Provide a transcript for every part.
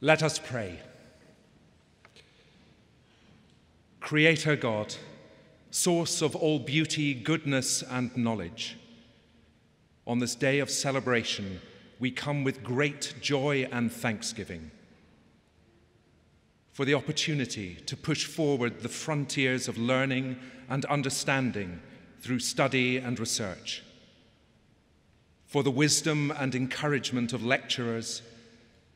Let us pray. Creator God, source of all beauty, goodness, and knowledge, on this day of celebration, we come with great joy and thanksgiving for the opportunity to push forward the frontiers of learning and understanding through study and research, for the wisdom and encouragement of lecturers,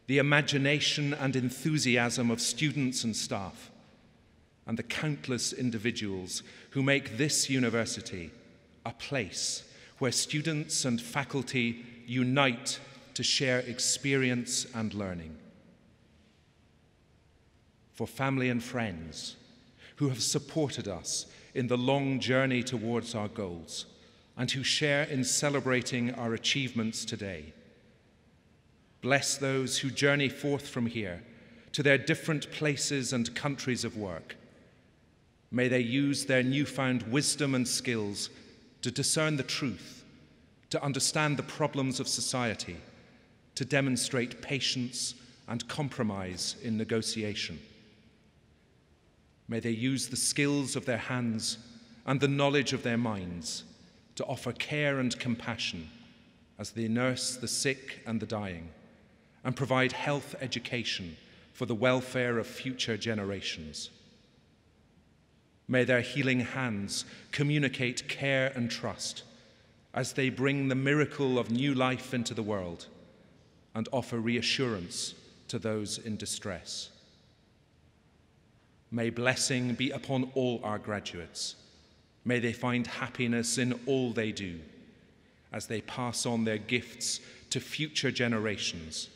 the imagination and enthusiasm of students and staff, and the countless individuals who make this university a place where students and faculty unite to share experience and learning. For family and friends who have supported us in the long journey towards our goals and who share in celebrating our achievements today. Bless those who journey forth from here to their different places and countries of work. May they use their newfound wisdom and skills to discern the truth, to understand the problems of society, to demonstrate patience and compromise in negotiation. May they use the skills of their hands and the knowledge of their minds to offer care and compassion as they nurse the sick and the dying, and provide health education for the welfare of future generations. May their healing hands communicate care and trust as they bring the miracle of new life into the world and offer reassurance to those in distress. May blessing be upon all our graduates. May they find happiness in all they do as they pass on their gifts to future generations.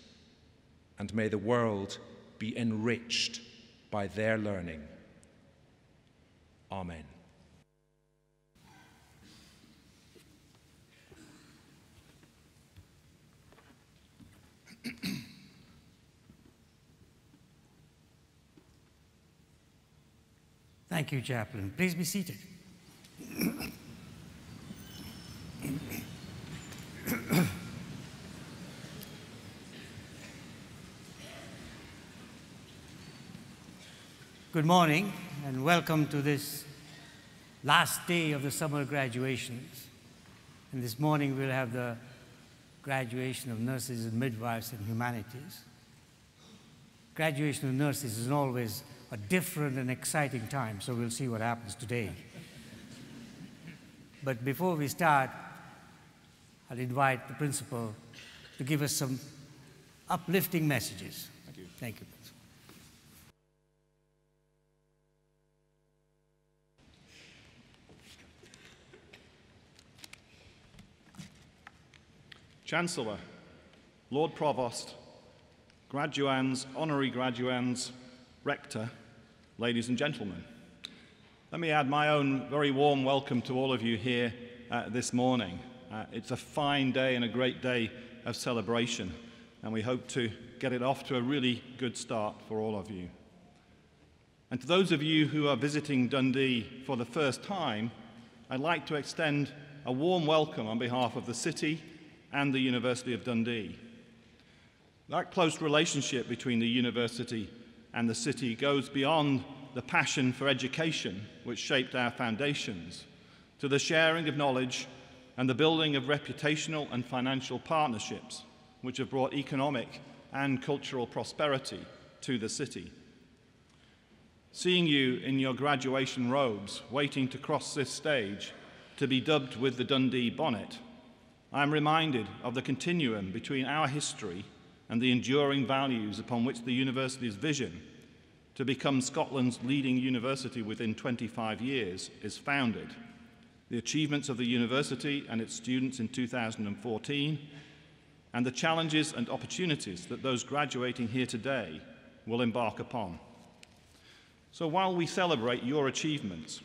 And may the world be enriched by their learning. Amen. Thank you, Chaplain. Please be seated. Good morning and welcome to this last day of the summer graduations. And this morning we'll have the graduation of nurses and midwives and humanities. Graduation of nurses is always a different and exciting time, so we'll see what happens today. But before we start, I'll invite the principal to give us some uplifting messages. Thank you. Thank you. Chancellor, Lord Provost, graduands, honorary graduands, Rector, ladies and gentlemen. Let me add my own very warm welcome to all of you here this morning. It's a fine day and a great day of celebration, and we hope to get it off to a really good start for all of you. And to those of you who are visiting Dundee for the first time, I'd like to extend a warm welcome on behalf of the city and the University of Dundee. That close relationship between the university and the city goes beyond the passion for education which shaped our foundations to the sharing of knowledge and the building of reputational and financial partnerships which have brought economic and cultural prosperity to the city. Seeing you in your graduation robes waiting to cross this stage to be dubbed with the Dundee bonnet, I am reminded of the continuum between our history and the enduring values upon which the university's vision to become Scotland's leading university within 25 years is founded. The achievements of the university and its students in 2014, and the challenges and opportunities that those graduating here today will embark upon. So while we celebrate your achievements,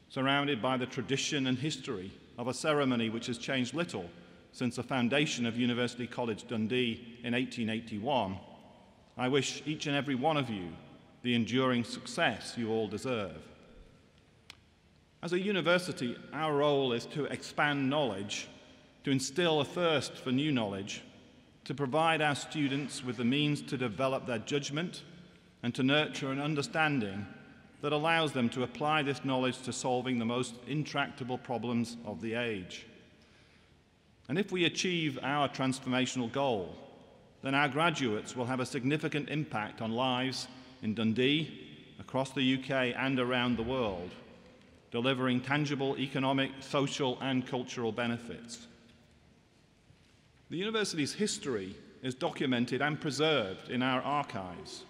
surrounded by the tradition and history of a ceremony which has changed little since the foundation of University College Dundee in 1881, I wish each and every one of you the enduring success you all deserve. As a university, our role is to expand knowledge, to instill a thirst for new knowledge, to provide our students with the means to develop their judgment and to nurture an understanding that allows them to apply this knowledge to solving the most intractable problems of the age. And if we achieve our transformational goal, then our graduates will have a significant impact on lives in Dundee, across the UK and around the world, delivering tangible economic, social and cultural benefits. The university's history is documented and preserved in our archives,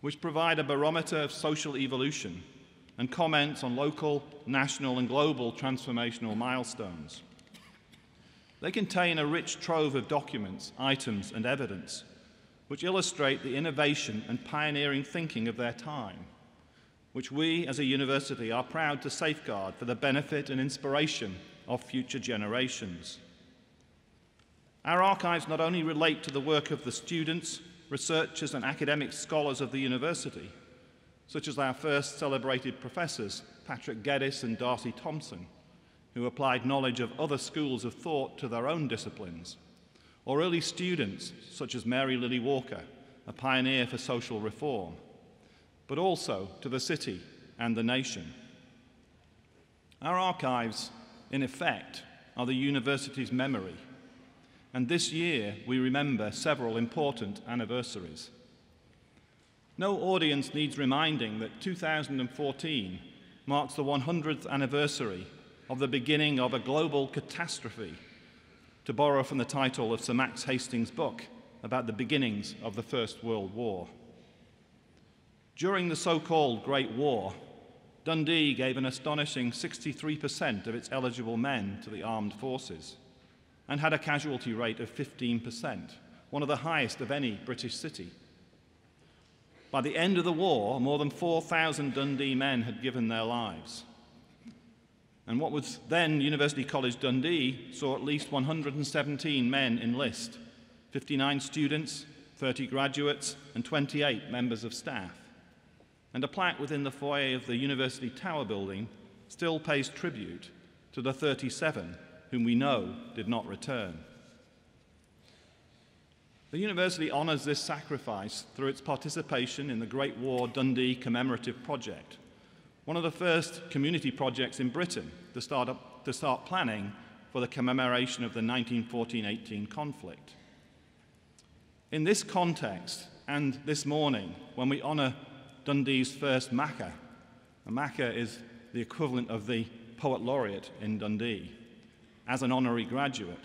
which provide a barometer of social evolution and comments on local, national and global transformational milestones. They contain a rich trove of documents, items and evidence which illustrate the innovation and pioneering thinking of their time, which we as a university are proud to safeguard for the benefit and inspiration of future generations. Our archives not only relate to the work of the students, researchers and academic scholars of the university, such as our first celebrated professors, Patrick Geddes and Darcy Thompson, who applied knowledge of other schools of thought to their own disciplines, or early students such as Mary Lily Walker, a pioneer for social reform, but also to the city and the nation. Our archives, in effect, are the university's memory, and this year we remember several important anniversaries. No audience needs reminding that 2014 marks the 100th anniversary of the beginning of a global catastrophe, to borrow from the title of Sir Max Hastings' book about the beginnings of the First World War. During the so-called Great War, Dundee gave an astonishing 63% of its eligible men to the armed forces and had a casualty rate of 15%, one of the highest of any British city. By the end of the war, more than 4,000 Dundee men had given their lives. And what was then University College Dundee saw at least 117 men enlist, 59 students, 30 graduates, and 28 members of staff. And a plaque within the foyer of the University Tower building still pays tribute to the 37 whom we know did not return. The university honours this sacrifice through its participation in the Great War Dundee Commemorative Project, one of the first community projects in Britain to start planning for the commemoration of the 1914-18 conflict. In this context, and this morning, when we honour Dundee's first Macca, a Macca is the equivalent of the Poet Laureate in Dundee, as an honorary graduate,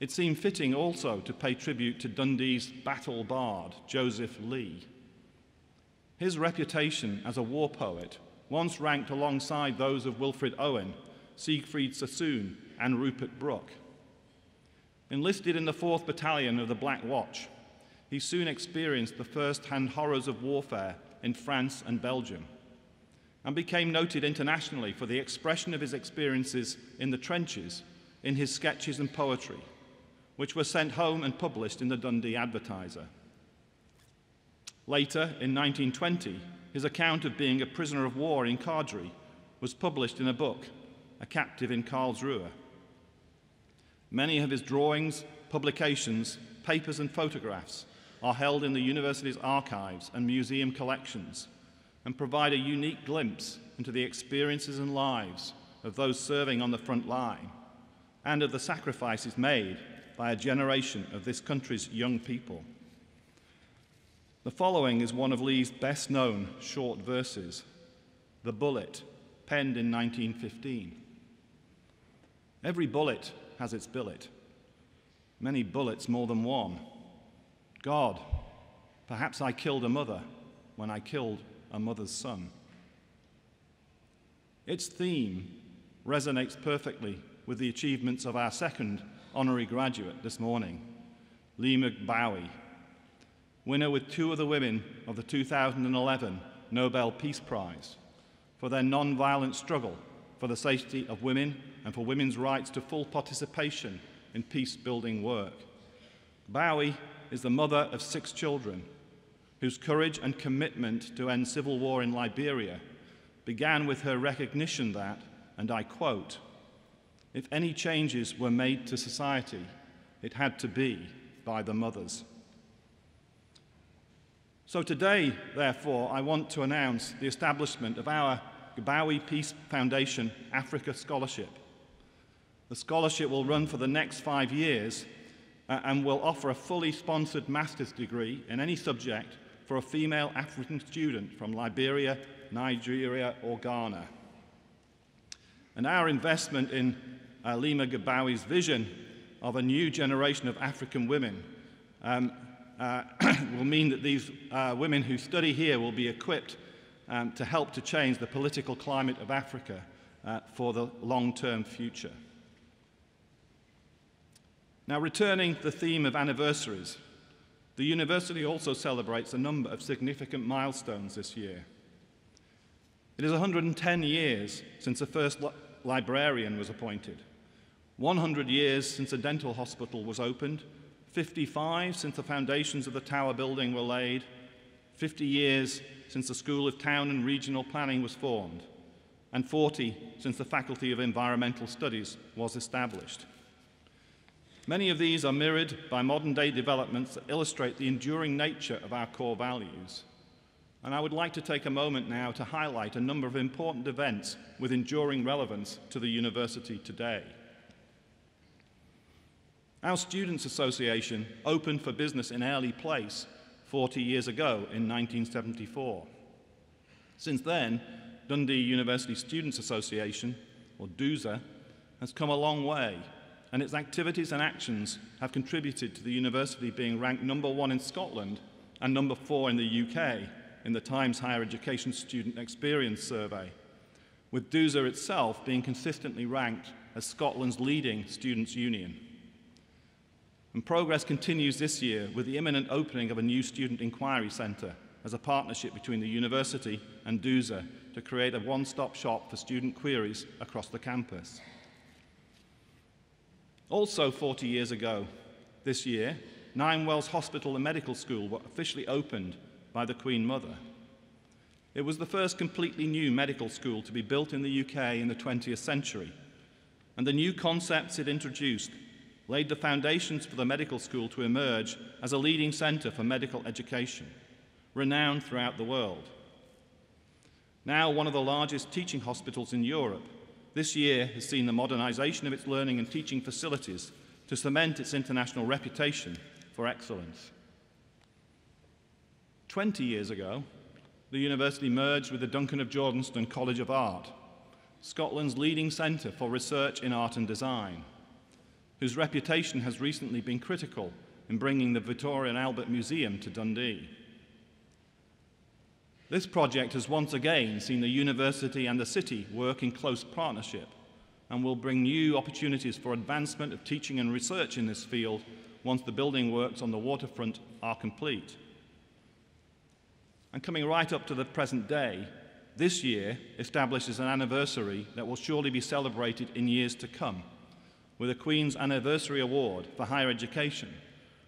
it seemed fitting also to pay tribute to Dundee's battle bard, Joseph Lee. His reputation as a war poet once ranked alongside those of Wilfred Owen, Siegfried Sassoon, and Rupert Brooke. Enlisted in the 4th Battalion of the Black Watch, he soon experienced the first-hand horrors of warfare in France and Belgium, and became noted internationally for the expression of his experiences in the trenches in his sketches and poetry, which were sent home and published in the Dundee Advertiser. Later, in 1920, his account of being a prisoner of war in Caird was published in a book, A Captive in Karlsruhe. Many of his drawings, publications, papers and photographs are held in the university's archives and museum collections and provide a unique glimpse into the experiences and lives of those serving on the front line and of the sacrifices made by a generation of this country's young people. The following is one of Lee's best-known short verses, The Bullet, penned in 1915. Every bullet has its billet, many bullets more than one. God, perhaps I killed a mother when I killed a mother's son. Its theme resonates perfectly with the achievements of our second honorary graduate this morning, Lee McBowie, winner with 2 of the women of the 2011 Nobel Peace Prize for their non-violent struggle for the safety of women and for women's rights to full participation in peace-building work. Bowie is the mother of 6 children whose courage and commitment to end civil war in Liberia began with her recognition that, and I quote, "If any changes were made to society, it had to be by the mothers. So today, therefore, I want to announce the establishment of our Gabawi Peace Foundation Africa Scholarship. The scholarship will run for the next 5 years and will offer a fully sponsored master's degree in any subject for a female African student from Liberia, Nigeria, or Ghana. And our investment in Lima Gabawi's vision of a new generation of African women will mean that these women who study here will be equipped to help to change the political climate of Africa for the long-term future. Now, returning to the theme of anniversaries, the university also celebrates a number of significant milestones this year. It is 110 years since the first librarian was appointed, 100 years since a dental hospital was opened, 55 since the foundations of the Tower building were laid, 50 years since the School of Town and Regional Planning was formed, and 40 since the Faculty of Environmental Studies was established. Many of these are mirrored by modern-day developments that illustrate the enduring nature of our core values. And I would like to take a moment now to highlight a number of important events with enduring relevance to the university today. Our Students' Association opened for business in Airlie Place 40 years ago in 1974. Since then, Dundee University Students' Association, or DUSA, has come a long way, and its activities and actions have contributed to the university being ranked #1 in Scotland and #4 in the UK in the Times Higher Education Student Experience Survey, with DUSA itself being consistently ranked as Scotland's leading students' union. And progress continues this year with the imminent opening of a new student inquiry centre as a partnership between the university and DUSA to create a one-stop shop for student queries across the campus. Also 40 years ago, this year, Ninewells Hospital and Medical School were officially opened by the Queen Mother. It was the first completely new medical school to be built in the UK in the 20th century, and the new concepts it introduced laid the foundations for the medical school to emerge as a leading centre for medical education, renowned throughout the world. Now one of the largest teaching hospitals in Europe, this year has seen the modernisation of its learning and teaching facilities to cement its international reputation for excellence. 20 years ago, the university merged with the Duncan of Jordanstone College of Art, Scotland's leading centre for research in art and design, whose reputation has recently been critical in bringing the Victoria and Albert Museum to Dundee. This project has once again seen the university and the city work in close partnership and will bring new opportunities for advancement of teaching and research in this field once the building works on the waterfront are complete. And coming right up to the present day, this year establishes an anniversary that will surely be celebrated in years to come, with a Queen's Anniversary Award for Higher Education,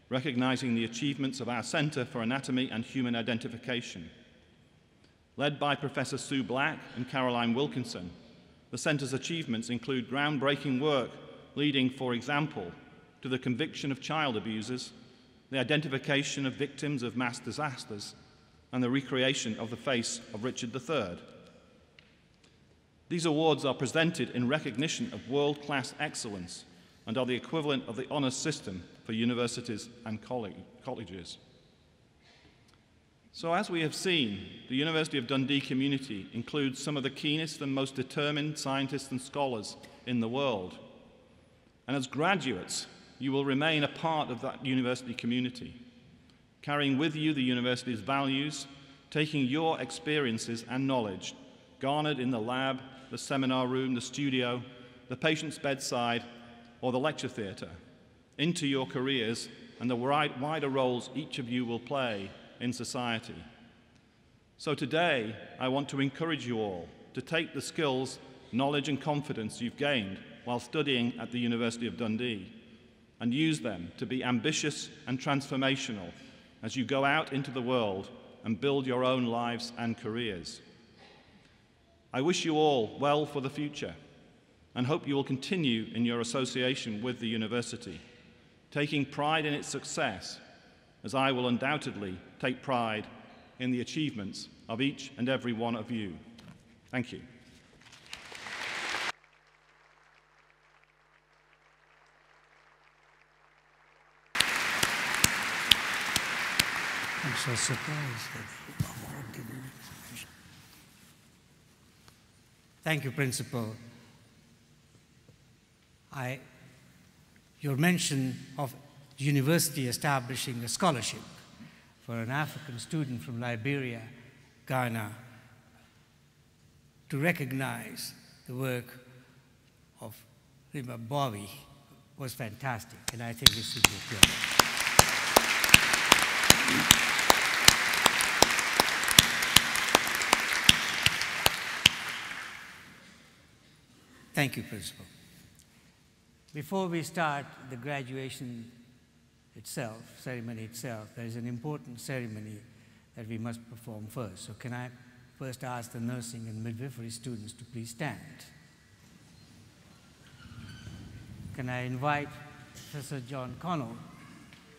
recognising the achievements of our Centre for Anatomy and Human Identification. Led by Professor Sue Black and Caroline Wilkinson, the Centre's achievements include groundbreaking work leading, for example, to the conviction of child abusers, the identification of victims of mass disasters, and the recreation of the face of Richard III. These awards are presented in recognition of world-class excellence and are the equivalent of the honours system for universities and colleges. So as we have seen, the University of Dundee community includes some of the keenest and most determined scientists and scholars in the world. And as graduates, you will remain a part of that university community, carrying with you the university's values, taking your experiences and knowledge, garnered in the lab, the seminar room, the studio, the patient's bedside, or the lecture theatre, into your careers and the wider roles each of you will play in society. So today, I want to encourage you all to take the skills, knowledge and confidence you've gained while studying at the University of Dundee and use them to be ambitious and transformational as you go out into the world and build your own lives and careers. I wish you all well for the future and hope you will continue in your association with the university. taking pride in its success, as I will undoubtedly take pride in the achievements of each and every one of you. Thank you. I'm so surprised that the award didn't mention. Thank you, Principal. Your mention of the university establishing a scholarship for an African student from Liberia, Ghana, to recognize the work of Rima Bowie was fantastic, and I think it should be applauded. Thank you, Principal. Before we start the graduation ceremony itself, there is an important ceremony that we must perform first. So can I first ask the nursing and midwifery students to please stand? Can I invite Professor John Connell,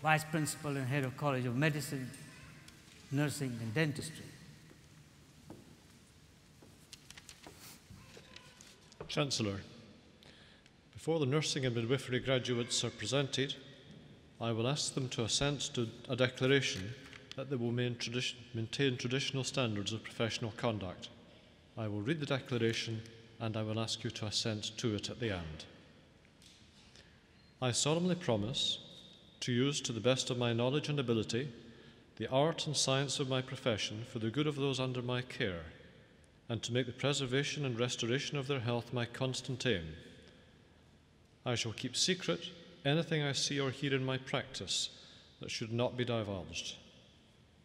Vice Principal and Head of College of Medicine, Nursing and Dentistry. Chancellor, before the nursing and midwifery graduates are presented, I will ask them to assent to a declaration that they will maintain traditional standards of professional conduct. I will read the declaration and I will ask you to assent to it at the end. I solemnly promise to use to the best of my knowledge and ability the art and science of my profession for the good of those under my care, and to make the preservation and restoration of their health my constant aim. I shall keep secret anything I see or hear in my practice that should not be divulged.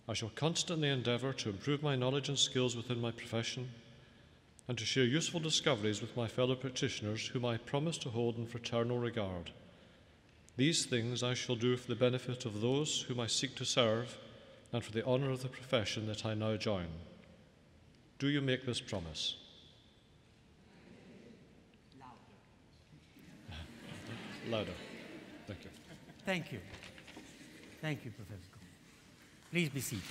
I shall constantly endeavour to improve my knowledge and skills within my profession, and to share useful discoveries with my fellow practitioners whom I promise to hold in fraternal regard. These things I shall do for the benefit of those whom I seek to serve, and for the honour of the profession that I now join. Do you make this promise? Louder. Thank you. Thank you. Thank you, Professor Cole. Please be seated.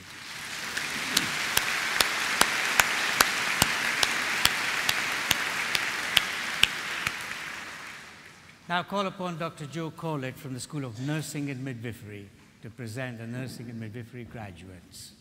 Now call upon Dr. Joe Corlett from the School of Nursing and Midwifery to present the nursing and midwifery graduates.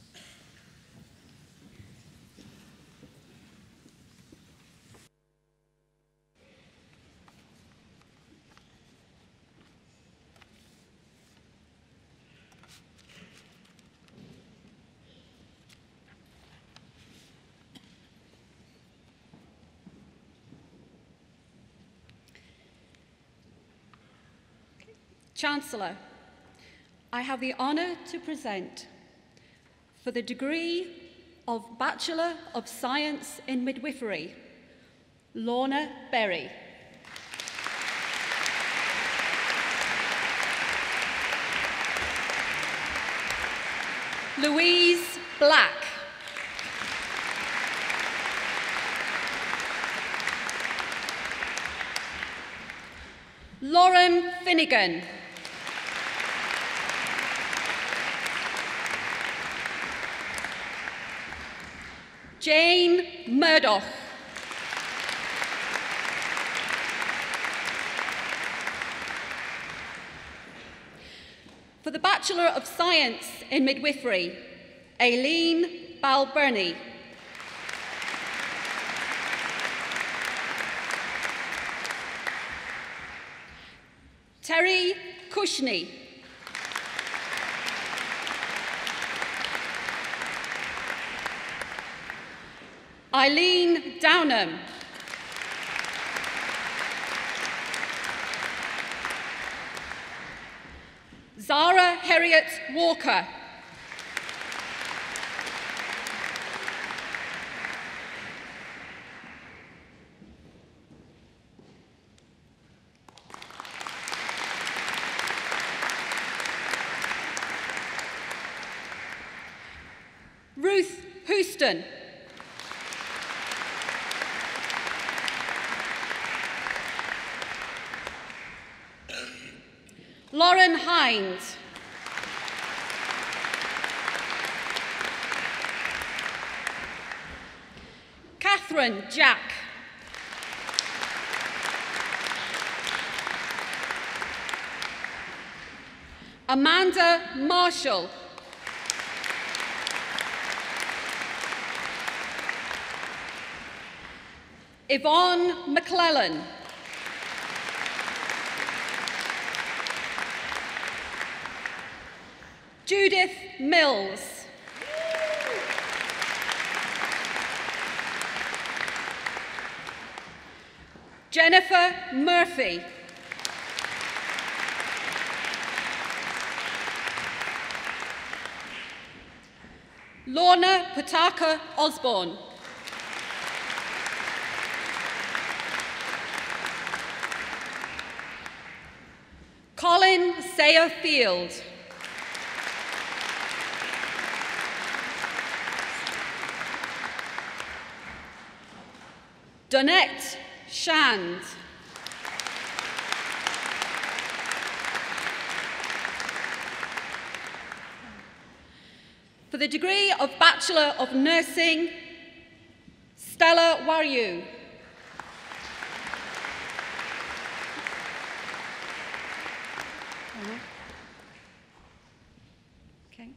Chancellor, I have the honour to present, for the degree of Bachelor of Science in Midwifery, Lorna Berry. Louise Black. Lauren Finnegan. Jane Murdoch. For the Bachelor of Science in Midwifery, Aileen Balburney. Terry Cushney. Eileen Downham. Zara Harriet Walker. Ruth Houston. Lauren Hines. Catherine Jack. Amanda Marshall. Yvonne McClellan. Judith Mills. Jennifer Murphy. Lorna Pataka Osborne. Colin Sayer Field. Donette Shand. For the degree of Bachelor of Nursing, Stella Waryu. Okay.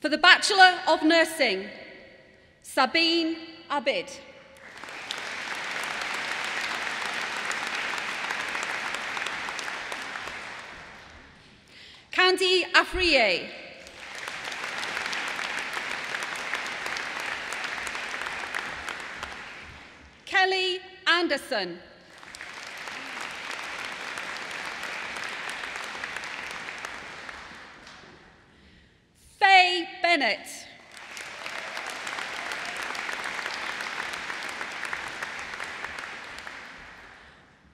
For the Bachelor of Nursing, Sabine Abid. Candy Afriye. Kelly Anderson. Faye Bennett.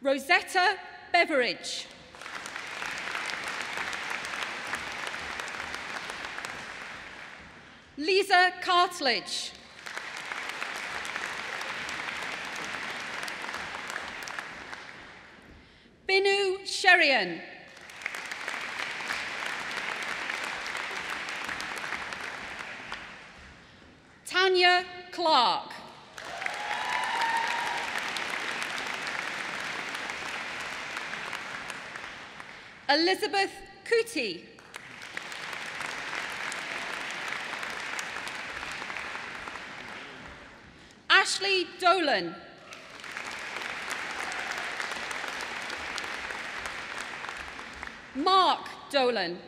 Rosetta Beveridge. Lisa Cartledge. Binu Sherian. Tanya Clark. Elizabeth Cootie. Ashley Dolan. Mark Dolan.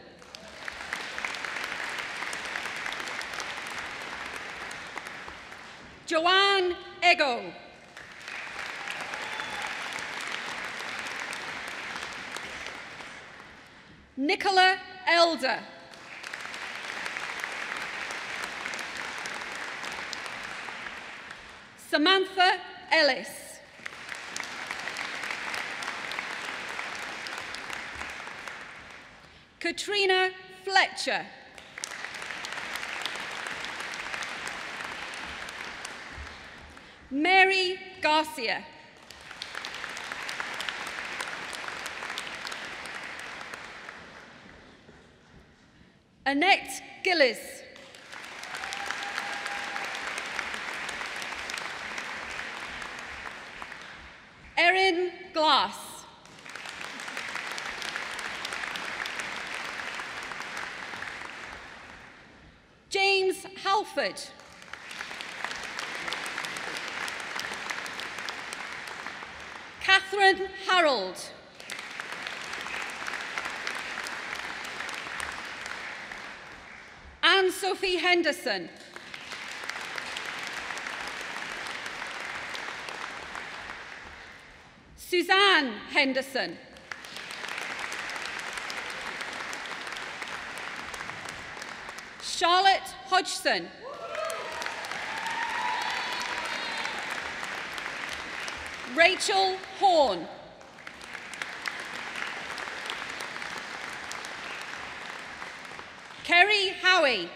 Joanne Ego. Nicola Elder. Samantha Ellis. Katrina Fletcher. Mary Garcia. Annette Gillis. Erin Glass. James Halford. Catherine Harold. Anne-Sophie Henderson. Suzanne Henderson. Charlotte Hodgson. Rachel Horn. Kerry Howie.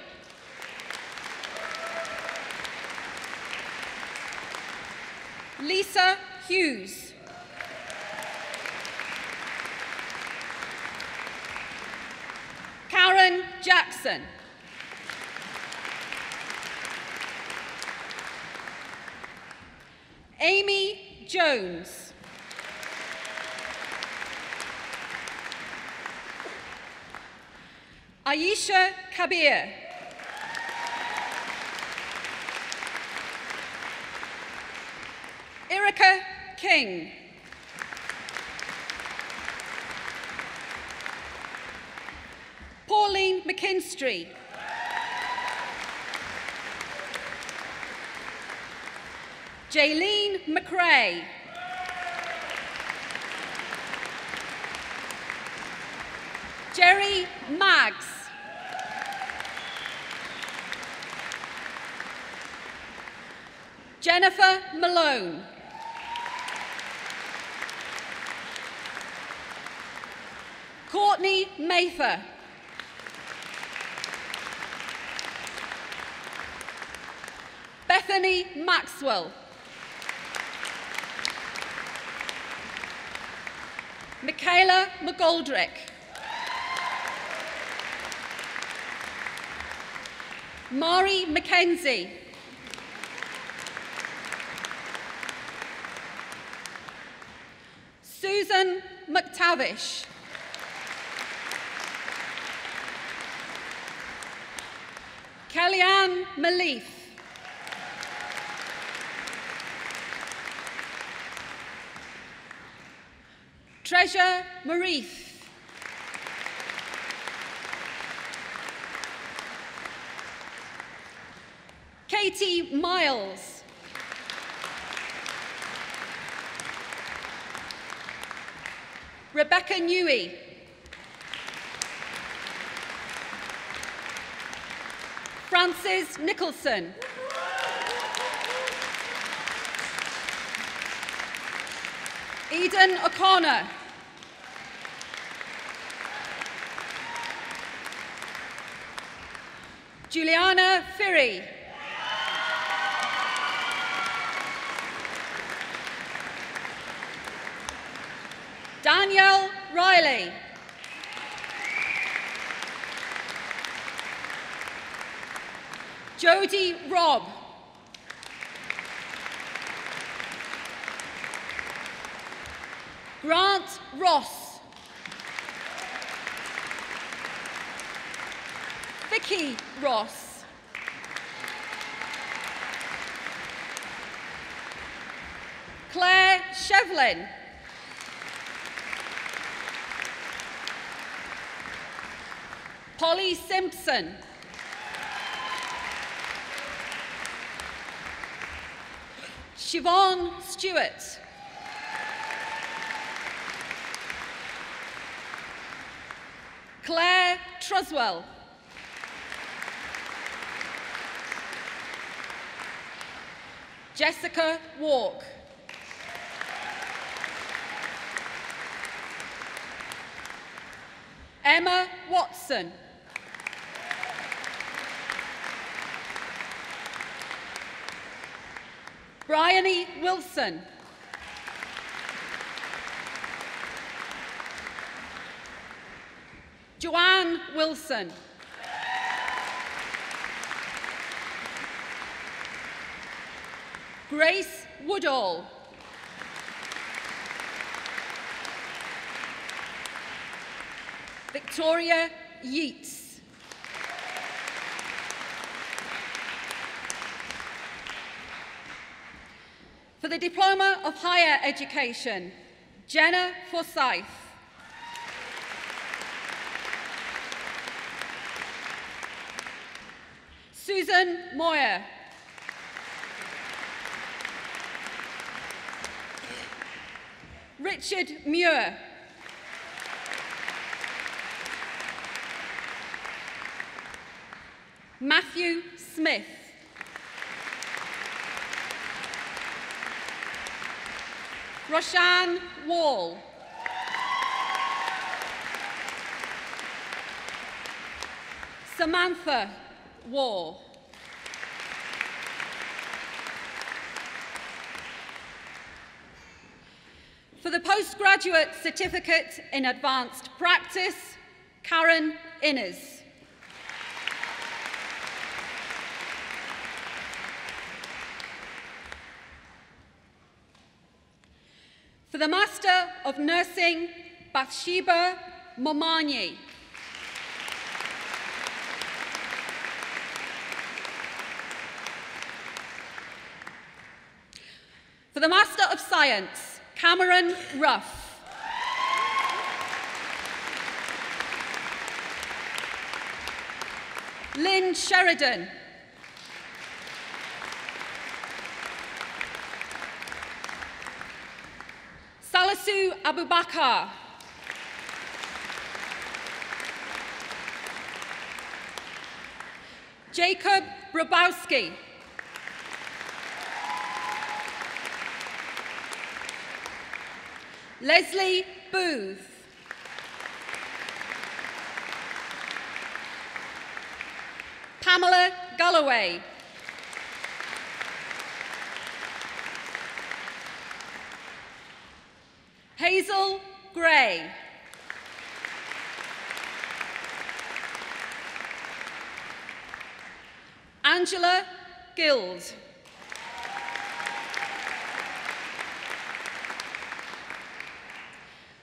Lisa Hughes. Patterson. Amy Jones. Aisha Kabir. Erica King. Pauline McKinstry. Jaylene McRae. Jerry Maggs. Jennifer Malone. Courtney Mather. Bethany Maxwell. Michaela McGoldrick. Mari Mackenzie. Susan McTavish. Kellyanne Malif. Treasure Marith. Katie Miles. Rebecca Newey. Francis Nicholson. Eden O'Connor. Juliana Firry. Danielle Riley. Jodie Robb. Grant Ross. Vicky Ross. Claire Shevlin. Polly Simpson. Siobhan Stewart. Claire Truswell. Jessica Walk. Emma Watson. Bryony Wilson. Joanne Wilson. Grace Woodall. Victoria Yeats. For the Diploma of Higher Education, Jenna Forsyth. Susan Moyer. Richard Muir. Matthew Smith. Roshan Wall. Samantha Wall. For the Postgraduate Certificate in Advanced Practice, Karen Innes. For the Master of Nursing, Bathsheba Momanyi. For the Master of Science, Cameron Ruff. Lynn Sheridan. Salisu Abubakar. Jacob Brabowski. Leslie Booth. Pamela Galloway. Hazel Gray. Angela Guild.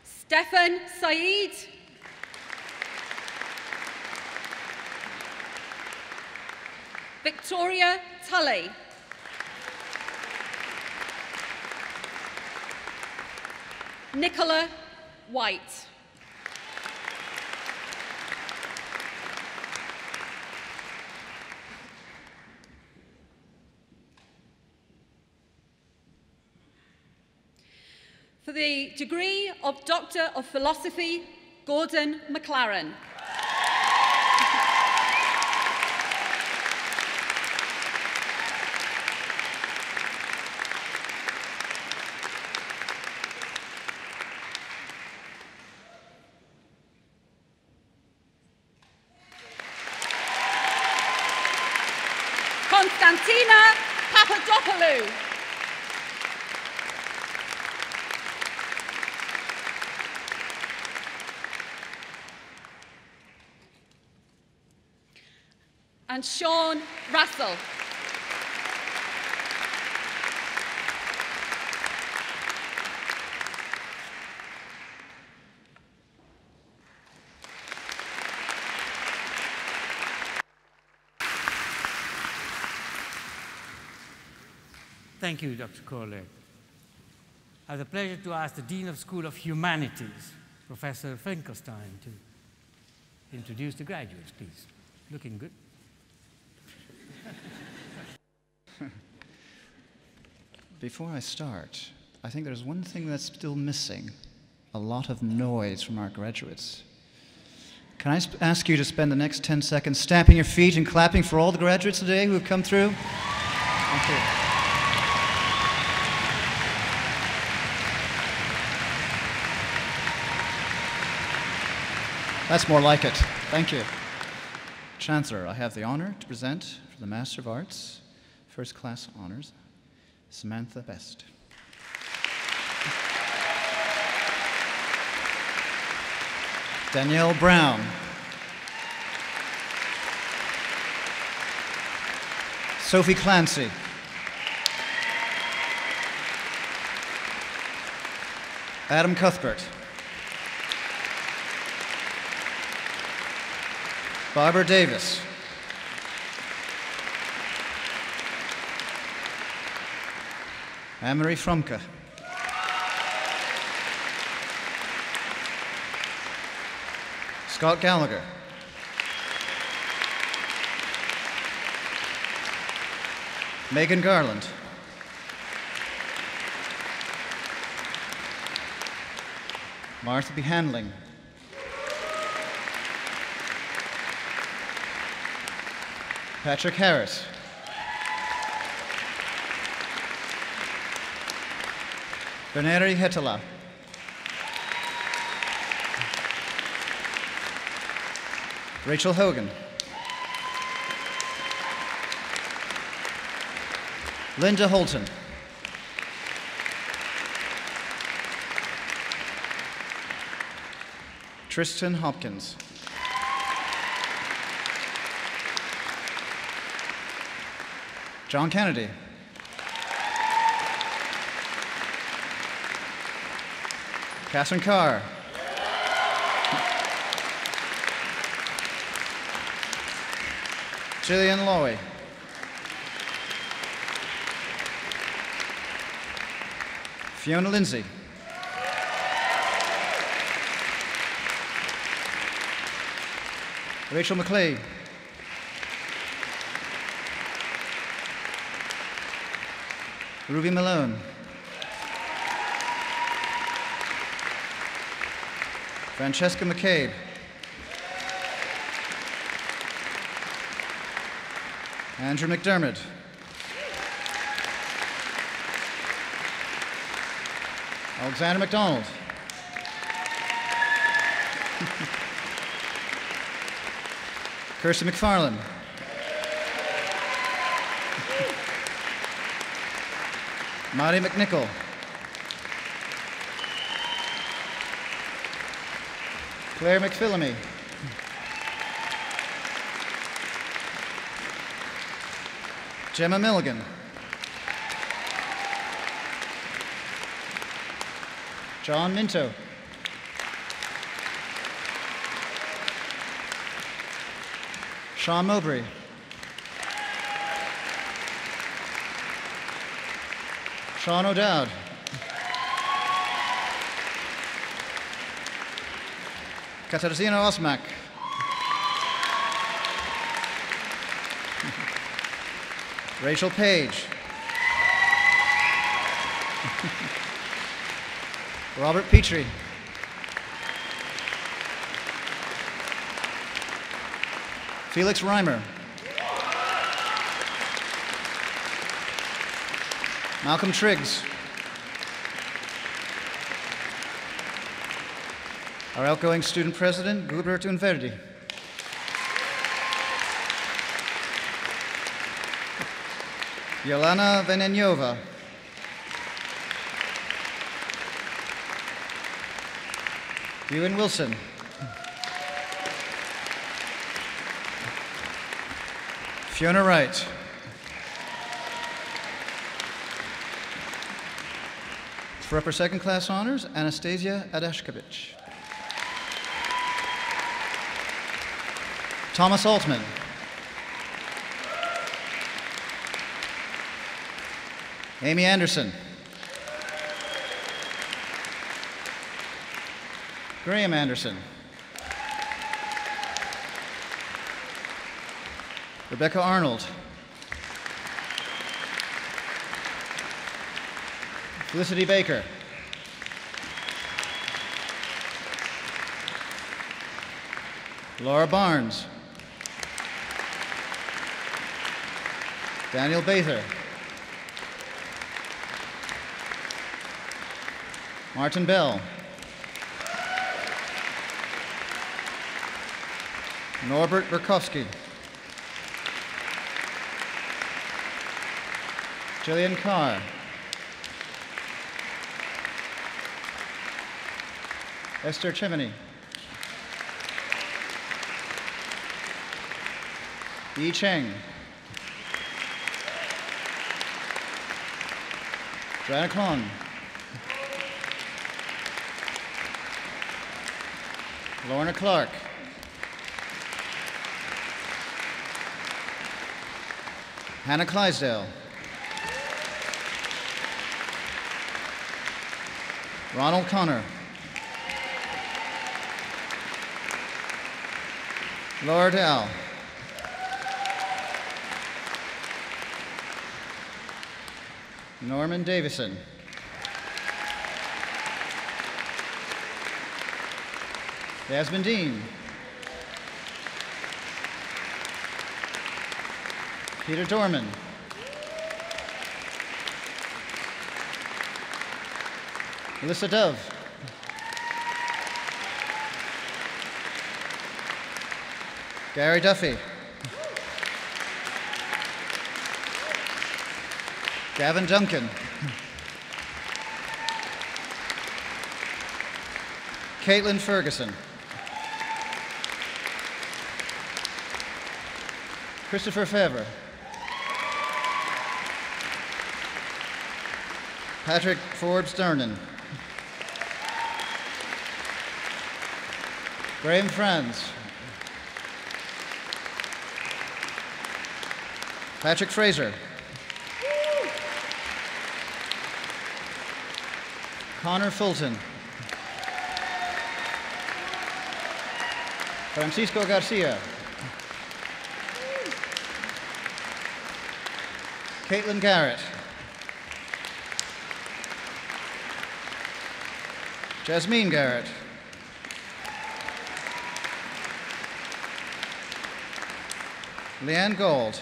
Stefan Saeed. Victoria Tully. Nicola White. For the degree of Doctor of Philosophy, Gordon McLaren. Konstantina Papadopoulou. And Sean Russell. Thank you, Dr. Corley. I have the pleasure to ask the Dean of School of Humanities, Professor Finkelstein, to introduce the graduates, please. Looking good. Before I start, I think there's one thing that's still missing: a lot of noise from our graduates. Can I ask you to spend the next 10 seconds stamping your feet and clapping for all the graduates today who have come through? Thank you. That's more like it. Thank you. Chancellor, I have the honor to present for the Master of Arts, First Class Honors, Samantha Best. Danielle Brown. Sophie Clancy. Adam Cuthbert. Barbara Davis. Anne-Marie Frumke. Scott Gallagher. Megan Garland. Martha B. Handling. Patrick Harris. Berneri Hetala. Rachel Hogan. Linda Holton. Tristan Hopkins. John Kennedy. Catherine Carr. Gillian Lowy. Fiona Lindsay. Rachel McClay. Ruby Malone. Francesca McCabe. Andrew McDermott. Alexander McDonald. Kirsty McFarlane. Marty McNichol. Claire McPhillamy. Gemma Milligan. John Minto. Sean Mowbray. Sean O'Dowd. Katarzyna Osmak. Rachel Page. Robert Petrie. Felix Reimer. Malcolm Triggs. Our outgoing student president, Gilbert Unverdi. Yolana Venenova. Ewan Wilson. Fiona Wright. For upper second class honors, Anastasia Adashkovich. Thomas Altman. Amy Anderson. Graham Anderson. Rebecca Arnold. Felicity Baker. Laura Barnes. Daniel Bather. Martin Bell. Norbert Burkowski. Jillian Carr. Esther Chimney. Yi Cheng. Joanna Klon. Lorna Clark. Hannah Clydesdale. Ronald Connor. Laura Dow. Norman Davison. Yasmin Dean. Peter Dorman. Melissa Dove. Gary Duffy. Gavin Duncan. Caitlin Ferguson. Christopher Fevre. Patrick Forbes Durnan. Graham Franz. Patrick Fraser. Connor Fulton. Francisco Garcia. Caitlin Garrett. Jasmine Garrett. Leanne Gold.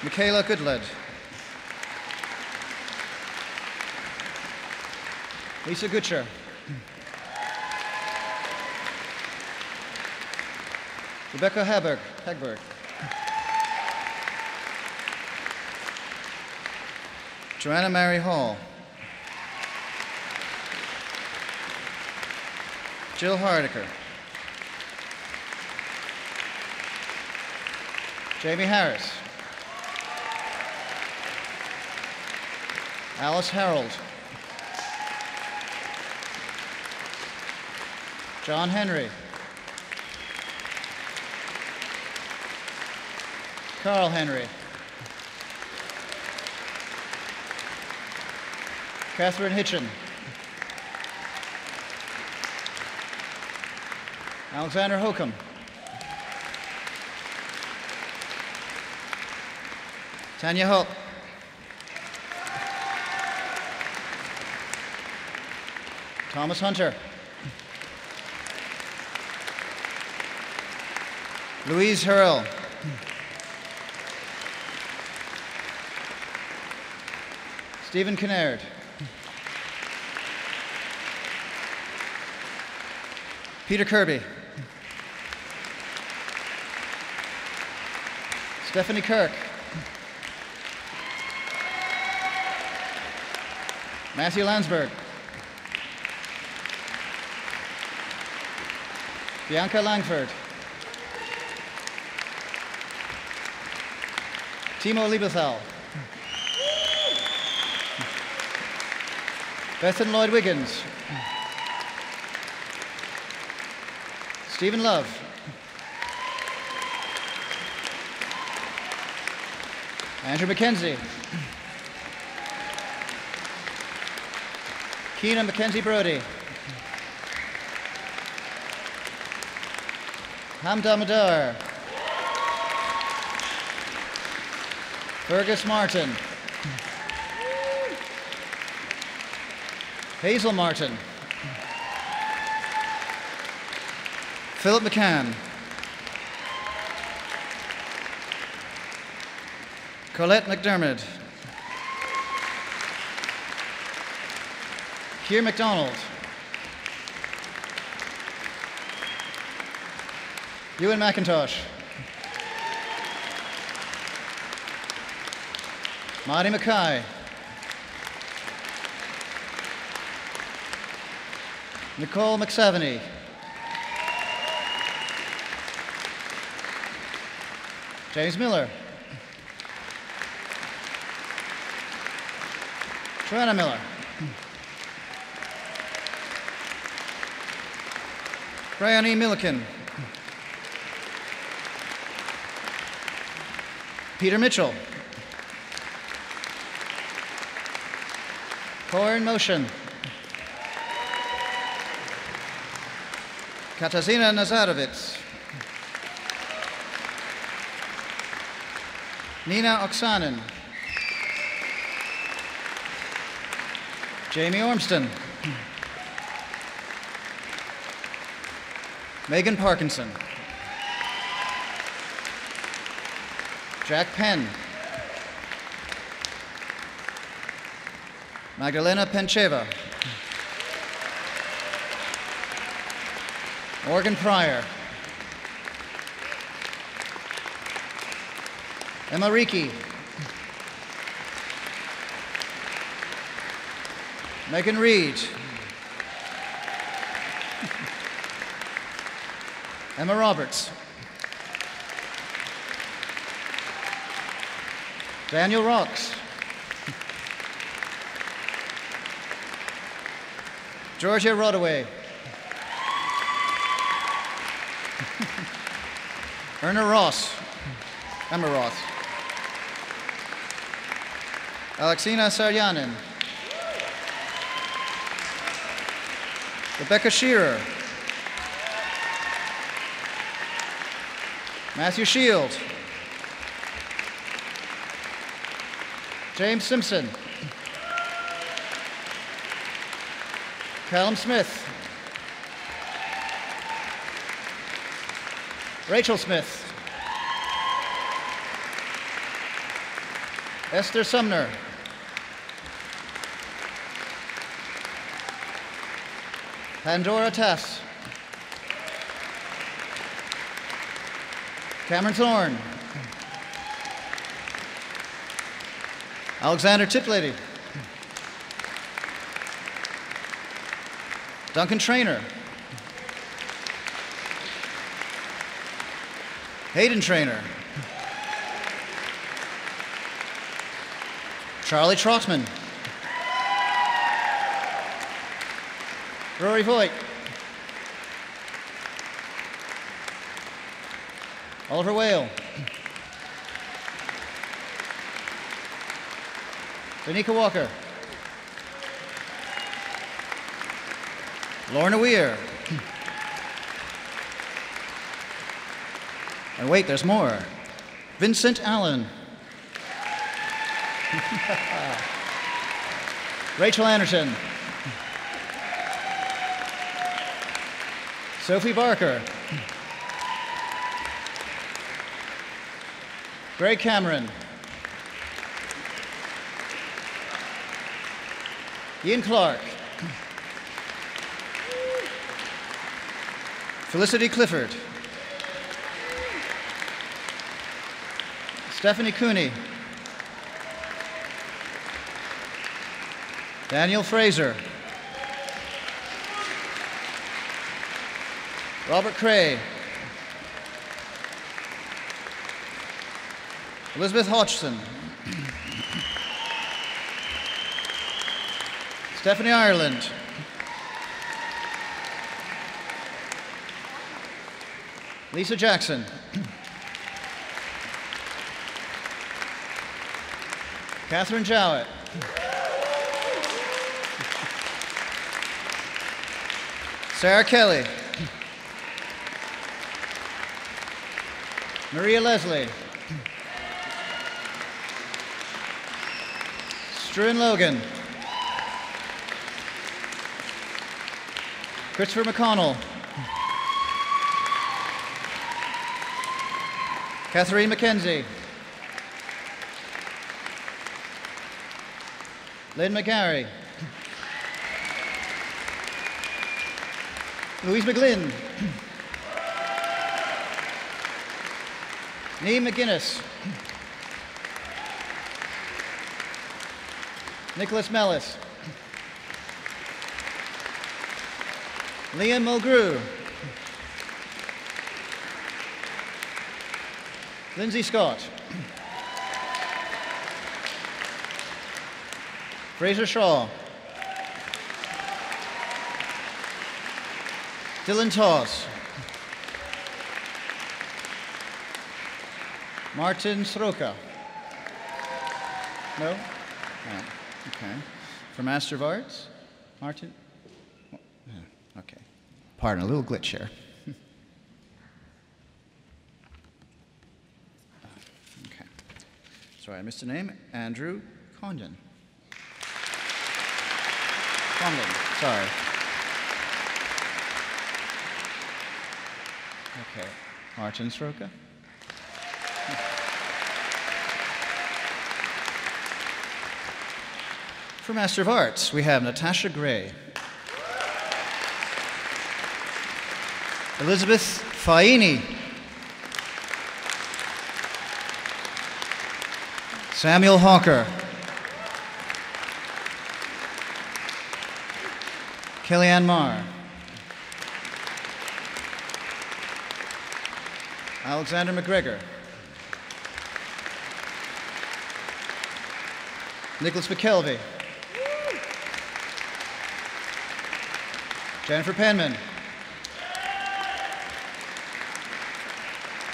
Michaela Goodlid. Lisa Gutcher. Rebecca Hegberg. Joanna Mary Hall. Jill Hardiker. Jamie Harris. Alice Harold. John Henry. Carl Henry. Catherine Hitchin. Alexander Hokum. Tanya Hope. Thomas Hunter. Louise Hurrell. Stephen Kinnaird. Peter Kirby. Stephanie Kirk. Matthew Landsberg. Bianca Langford. Timo Lieberthal. Bethan Lloyd Wiggins. Stephen Love. Andrew McKenzie. Keena Mackenzie Brody. Hamda Madar. Fergus Martin. Hazel Martin. Philip McCann. Colette McDermott. Keir MacDonald. Ewan McIntosh. Marty Mackay. Nicole McSaveny. James Miller. Joanna Miller. Brian E. Milliken. Peter Mitchell. Corin Motion. Katarzyna Nazarovitz. Nina Oksanen. Jamie Ormston. Megan Parkinson. Jack Penn. Magdalena Pencheva. Morgan Pryor. Emma Reiki. Megan Reed. Emma Roberts. Daniel Rocks. Georgia Rodaway. Erna Ross. Emma Ross. Alexina Saryanin. Rebecca Shearer. Matthew Shield. James Simpson. Callum Smith. Rachel Smith. Esther Sumner. Pandora Tass. Cameron Thorne. Alexander Tiplady. Duncan Traynor. Hayden Traynor. Charlie Trotman. Rory Voigt. Oliver Whale. Danica Walker. Lorna Weir. And wait, there's more. Vincent Allen. Rachel Anderson. Sophie Barker. Greg Cameron. Ian Clark. Felicity Clifford. Stephanie Cooney. Daniel Fraser. Robert Cray. Elizabeth Hodgson. Stephanie Ireland. Lisa Jackson. Catherine Jowett. Sarah Kelly. Maria Leslie. Struan Logan. Christopher McConnell. Catherine McKenzie. Lynn McGarry. Louise McGlynn. Nee McGuinness. Nicholas Mellis. Liam Mulgrew. Lindsay Scott. Fraser Shaw. Dylan Toss. Martin Sroka. No? No. Okay. For Master of Arts? Martin? Okay. Pardon, a little glitch here. Okay. Sorry, I missed a name. Andrew Condon. Condon, sorry. Okay. Martin Sroka. For Master of Arts, we have Natasha Gray. Elizabeth Faini. Samuel Hawker. Kellyanne Marr. Alexander McGregor. Nicholas McKelvey. Jennifer Penman.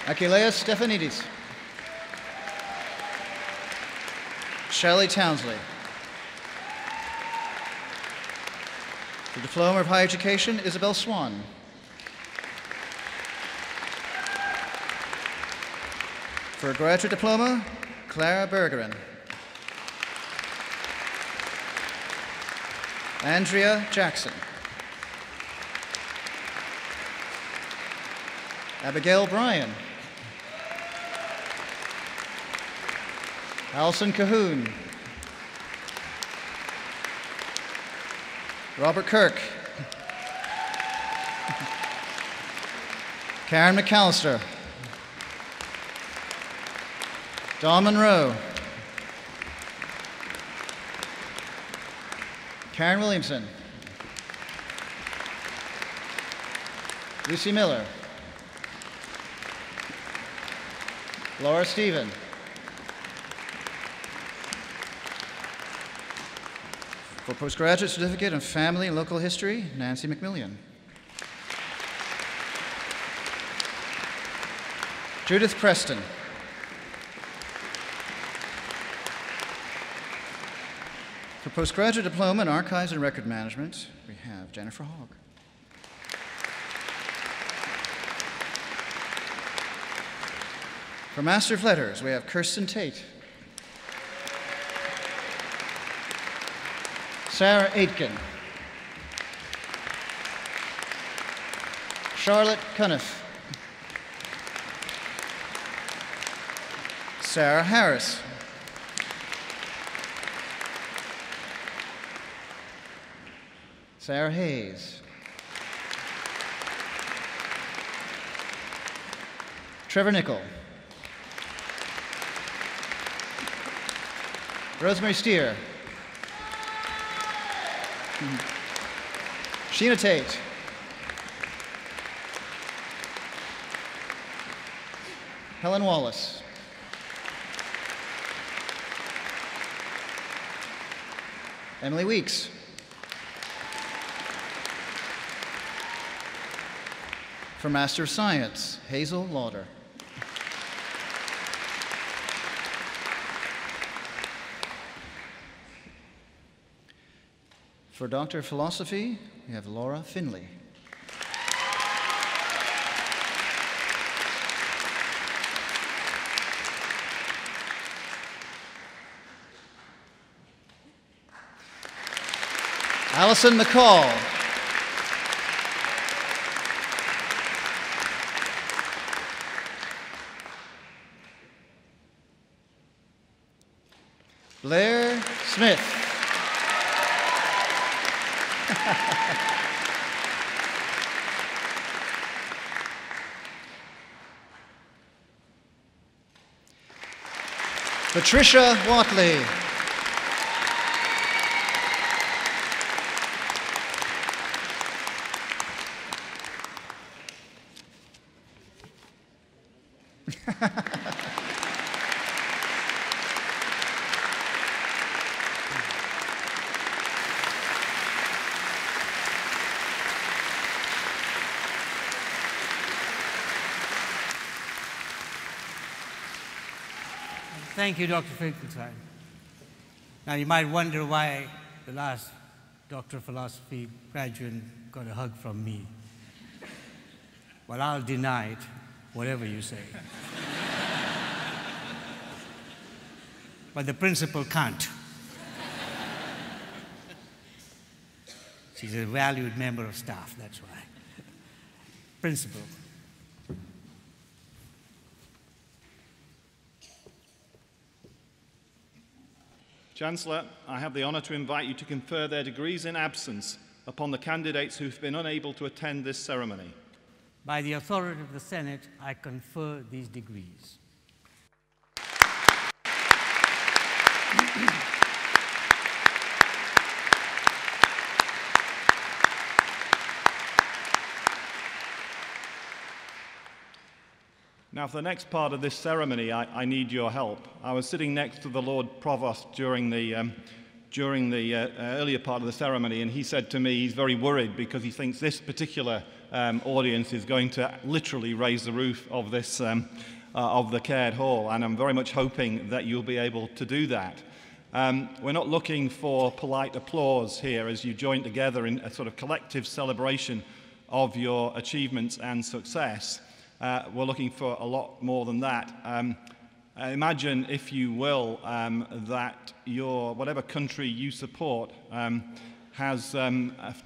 Achilleas Stefanidis. Shelley Townsley. The Diploma of Higher Education, Isabel Swan. For a graduate diploma, Clara Bergeron. Andrea Jackson. Abigail Bryan. Alison Cahoon. Robert Kirk. Karen McAllister. Dawn Monroe. Karen Williamson. Lucy Miller. Laura Stephen. For postgraduate certificate in family and local history, Nancy McMillian. Judith Preston. For postgraduate diploma in archives and record management, we have Jennifer Hogg. For Master of Letters, we have Kirsten Tate. Sarah Aitken. Charlotte Cuniff. Sarah Harris. Sarah Hayes. Trevor Nickel. Rosemary Steer. Sheena Tate. Helen Wallace. Emily Weeks. For Master of Science, Hazel Lauder. For Doctor of Philosophy, we have Laura Finley. Allison McCall. Blair Smith. Patricia Watley. Thank you, Dr. Finkelstein. Now, you might wonder why the last Doctor of Philosophy graduate got a hug from me. Well, I'll deny it, whatever you say. But the principal can't. She's a valued member of staff, that's why. Principal. Chancellor, I have the honour to invite you to confer their degrees in absence upon the candidates who've been unable to attend this ceremony. By the authority of the Senate, I confer these degrees. Now, for the next part of this ceremony, I need your help. I was sitting next to the Lord Provost during the during the earlier part of the ceremony, and he said to me he's very worried because he thinks this particular audience is going to literally raise the roof of this of the Caird Hall, and I'm very much hoping that you'll be able to do that. We're not looking for polite applause here as you join together in a sort of collective celebration of your achievements and success. We're looking for a lot more than that. Imagine, if you will, that whatever country you support has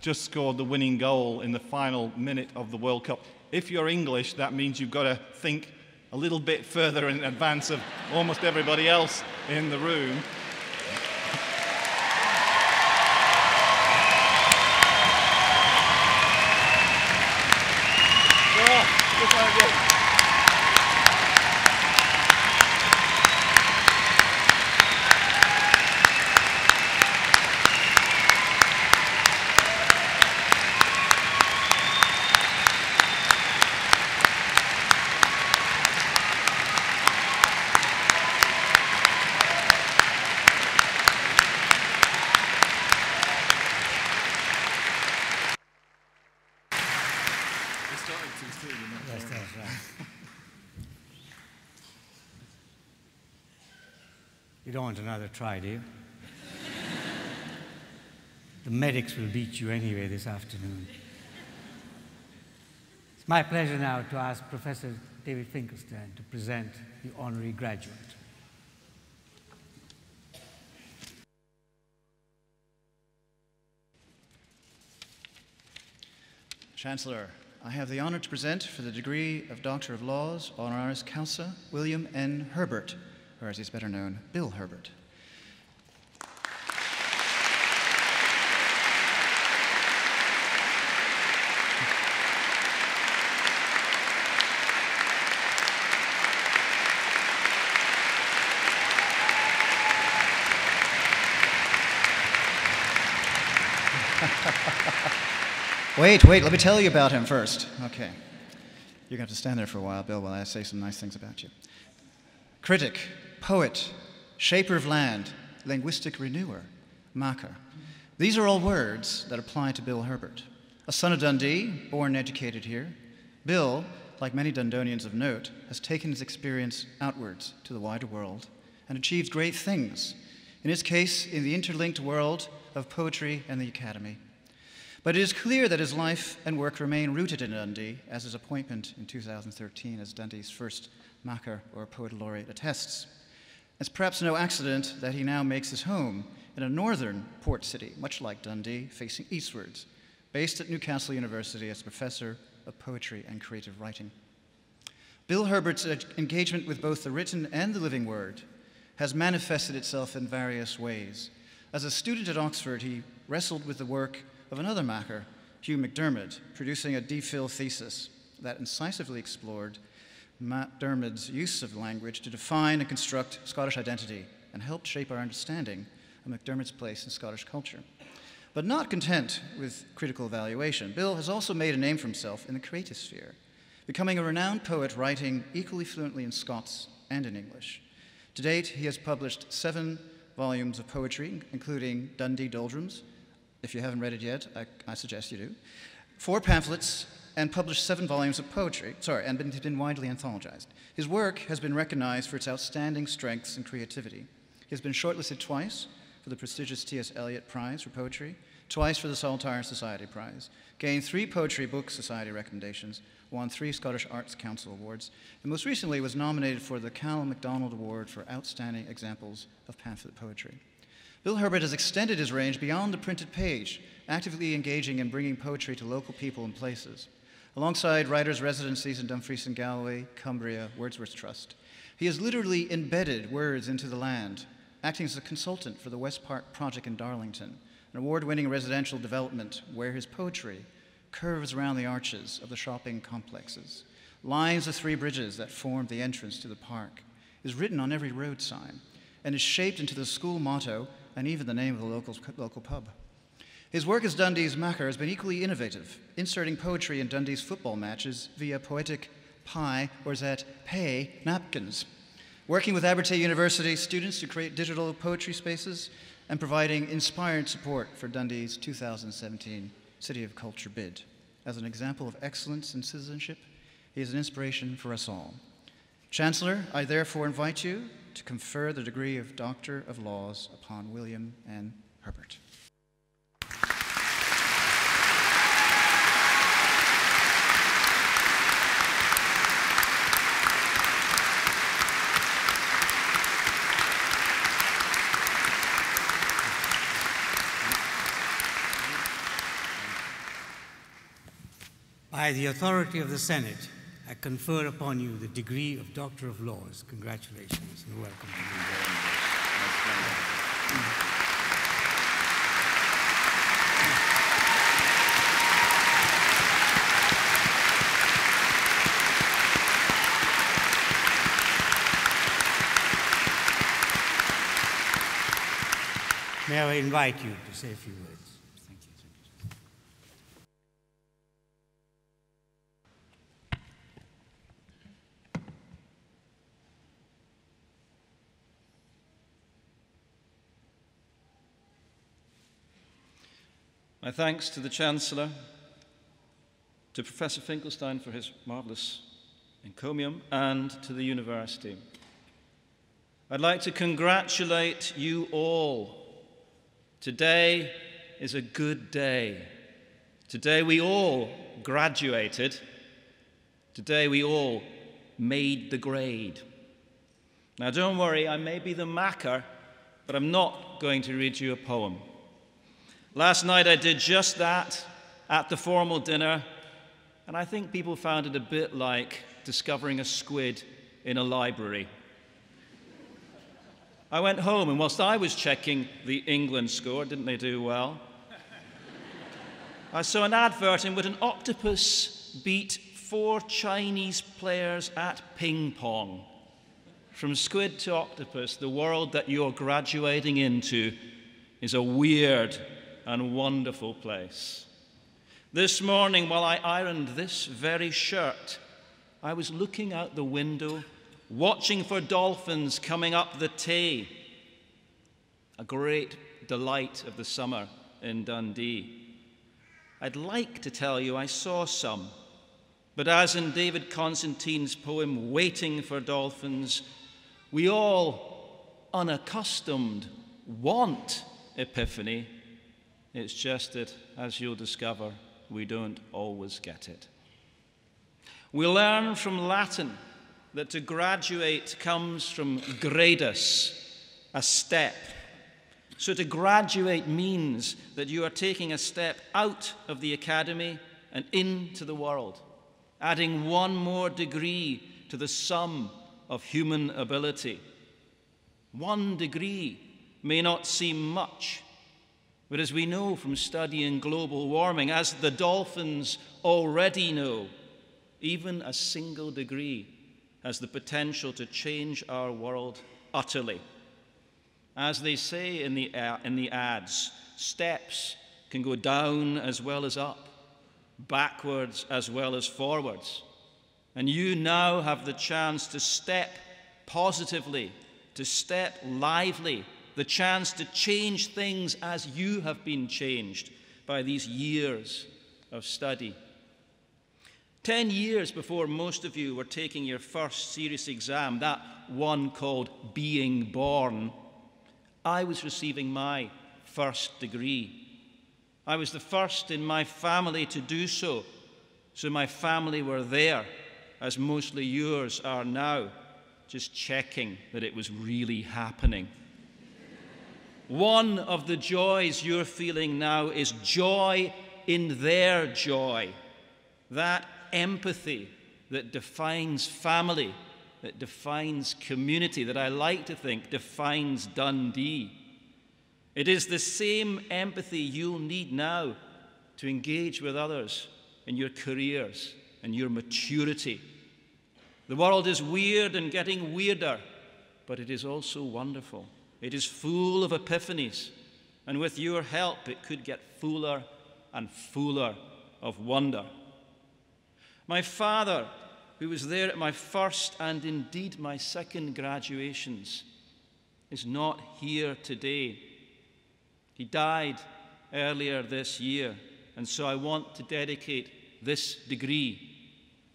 just scored the winning goal in the final minute of the World Cup. If you're English, that means you've got to think a little bit further in advance of almost everybody else in the room. Yes, that's right. You don't want another try, do you? The medics will beat you anyway this afternoon. It's my pleasure now to ask Professor David Finkelstein to present the honorary graduate. Chancellor, I have the honor to present for the degree of Doctor of Laws, honoris causa, William N. Herbert, or as he's better known, Bill Herbert. Wait, let me tell you about him first. Okay. You're going to have to stand there for a while, Bill, while I say some nice things about you. Critic, poet, shaper of land, linguistic renewer, maker. These are all words that apply to Bill Herbert. A son of Dundee, born and educated here, Bill, like many Dundonians of note, has taken his experience outwards to the wider world and achieved great things, in his case, in the interlinked world of poetry and the academy. But it is clear that his life and work remain rooted in Dundee, as his appointment in 2013 as Dundee's first Macker or Poet Laureate attests. It's perhaps no accident that he now makes his home in a northern port city, much like Dundee, facing eastwards, based at Newcastle University as Professor of Poetry and Creative Writing. Bill Herbert's engagement with both the written and the living word has manifested itself in various ways. As a student at Oxford, he wrestled with the work of another Macker, Hugh McDermott, producing a DPhil thesis that incisively explored McDermott's use of language to define and construct Scottish identity and helped shape our understanding of McDermott's place in Scottish culture. But not content with critical evaluation, Bill has also made a name for himself in the creative sphere, becoming a renowned poet writing equally fluently in Scots and in English. To date, he has published 7 volumes of poetry, including Dundee Doldrums. If you haven't read it yet, I suggest you do. 4 pamphlets, and published 7 volumes of poetry, and been widely anthologized. His work has been recognized for its outstanding strengths and creativity. He has been shortlisted twice for the prestigious T.S. Eliot Prize for Poetry, twice for the Saltire Society Prize, gained 3 Poetry Book Society recommendations, won 3 Scottish Arts Council awards, and most recently was nominated for the Callum MacDonald Award for Outstanding Examples of Pamphlet Poetry. Bill Herbert has extended his range beyond the printed page, actively engaging in bringing poetry to local people and places. Alongside writers' residencies in Dumfries and Galway, Cumbria, Wordsworth Trust, he has literally embedded words into the land, acting as a consultant for the West Park Project in Darlington, an award-winning residential development where his poetry curves around the arches of the shopping complexes, lines the 3 bridges that form the entrance to the park, is written on every road sign, and is shaped into the school motto and even the name of the local pub. His work as Dundee's Macker has been equally innovative, inserting poetry in Dundee's football matches via poetic pie or zet pay napkins, working with Abertay University students to create digital poetry spaces, and providing inspired support for Dundee's 2017 City of Culture bid. As an example of excellence in citizenship, he is an inspiration for us all. Chancellor, I therefore invite you to confer the degree of Doctor of Laws upon William N. Herbert. By the authority of the Senate, I confer upon you the degree of Doctor of Laws. Congratulations and welcome. May I invite you to say a few words? Thank you. My thanks to the Chancellor, to Professor Finkelstein for his marvellous encomium, and to the University. I'd like to congratulate you all. Today is a good day. Today we all graduated. Today we all made the grade. Now don't worry, I may be the macker, but I'm not going to read you a poem. Last night I did just that at the formal dinner, and I think people found it a bit like discovering a squid in a library. I went home, and whilst I was checking the England score, didn't they do well? I saw an advert in which an octopus beat 4 Chinese players at ping pong. From squid to octopus, the world that you're graduating into is a weird and wonderful place. This morning, while I ironed this very shirt, I was looking out the window, watching for dolphins coming up the Tay, a great delight of the summer in Dundee. I'd like to tell you I saw some, but as in David Constantine's poem, Waiting for Dolphins, we all, unaccustomed, want epiphany. It's just that, as you'll discover, we don't always get it. We learn from Latin that to graduate comes from gradus, a step. So to graduate means that you are taking a step out of the academy and into the world, adding one more degree to the sum of human ability. 1 degree may not seem much, but as we know from studying global warming, as the dolphins already know, even a single degree has the potential to change our world utterly. As they say in the ads, steps can go down as well as up, backwards as well as forwards. And you now have the chance to step positively, to step lively, the chance to change things as you have been changed by these years of study. 10 years before most of you were taking your first serious exam, that one called being born, I was receiving my first degree. I was the first in my family to do so, so my family were there, as mostly yours are now, just checking that it was really happening. One of the joys you're feeling now is joy in their joy, that empathy that defines family, that defines community, that I like to think defines Dundee. It is the same empathy you'll need now to engage with others in your careers and your maturity. The world is weird and getting weirder, but it is also wonderful. It is full of epiphanies, and with your help, it could get fuller and fuller of wonder. My father, who was there at my first and indeed my second graduations, is not here today. He died earlier this year, and so I want to dedicate this degree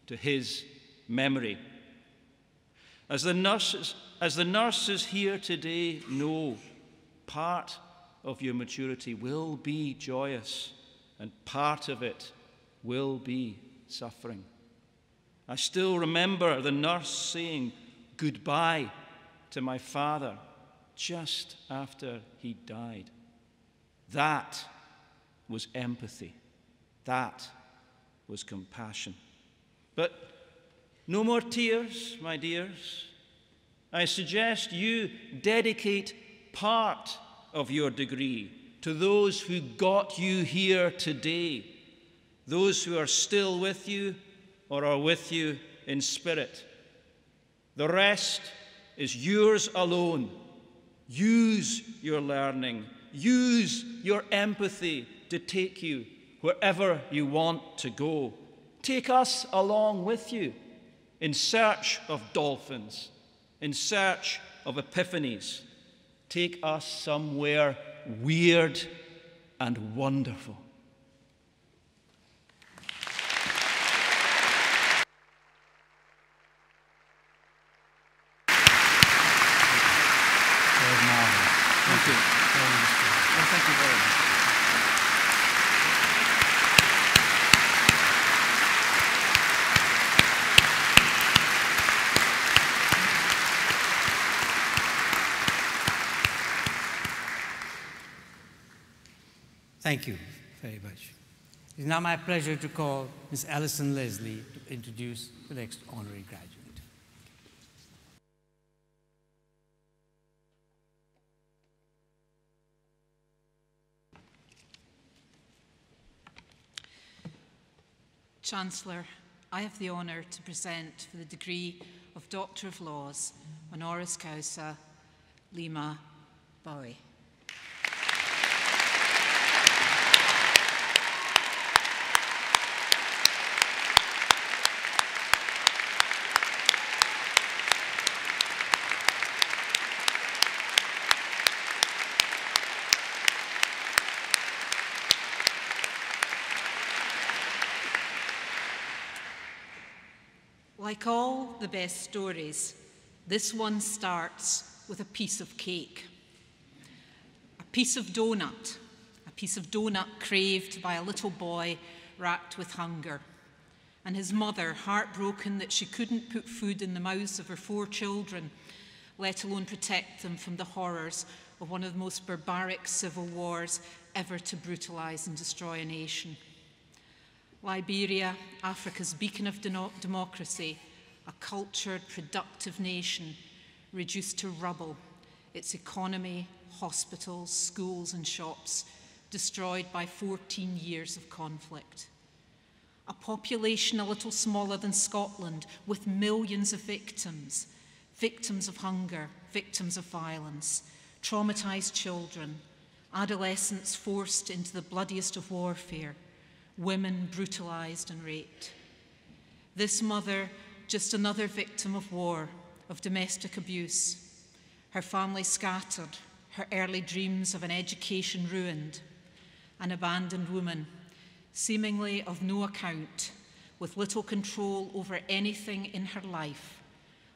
to his memory. As the nurses here today know, part of your maturity will be joyous, and part of it will be suffering. I still remember the nurse saying goodbye to my father just after he died. That was empathy. That was compassion. But no more tears, my dears. I suggest you dedicate part of your degree to those who got you here today, those who are still with you or are with you in spirit. The rest is yours alone. Use your learning. Use your empathy to take you wherever you want to go. Take us along with you in search of dolphins, in search of epiphanies. Take us somewhere weird and wonderful. Thank you. Well, thank you very much. Thank you very much. It is now my pleasure to call Ms. Alison Leslie to introduce the next honorary graduate. Chancellor, I have the honour to present for the degree of Doctor of Laws, honoris causa, Lima Bowie. Like all the best stories, this one starts with a piece of cake. A piece of donut craved by a little boy racked with hunger, and his mother heartbroken that she couldn't put food in the mouths of her 4 children, let alone protect them from the horrors of one of the most barbaric civil wars ever to brutalize and destroy a nation. Liberia, Africa's beacon of democracy, a cultured, productive nation, reduced to rubble, its economy, hospitals, schools and shops destroyed by 14 years of conflict. A population a little smaller than Scotland with millions of victims, victims of hunger, victims of violence, traumatized children, adolescents forced into the bloodiest of warfare, women brutalized and raped. This mother, just another victim of war, of domestic abuse. Her family scattered, her early dreams of an education ruined. An abandoned woman, seemingly of no account, with little control over anything in her life.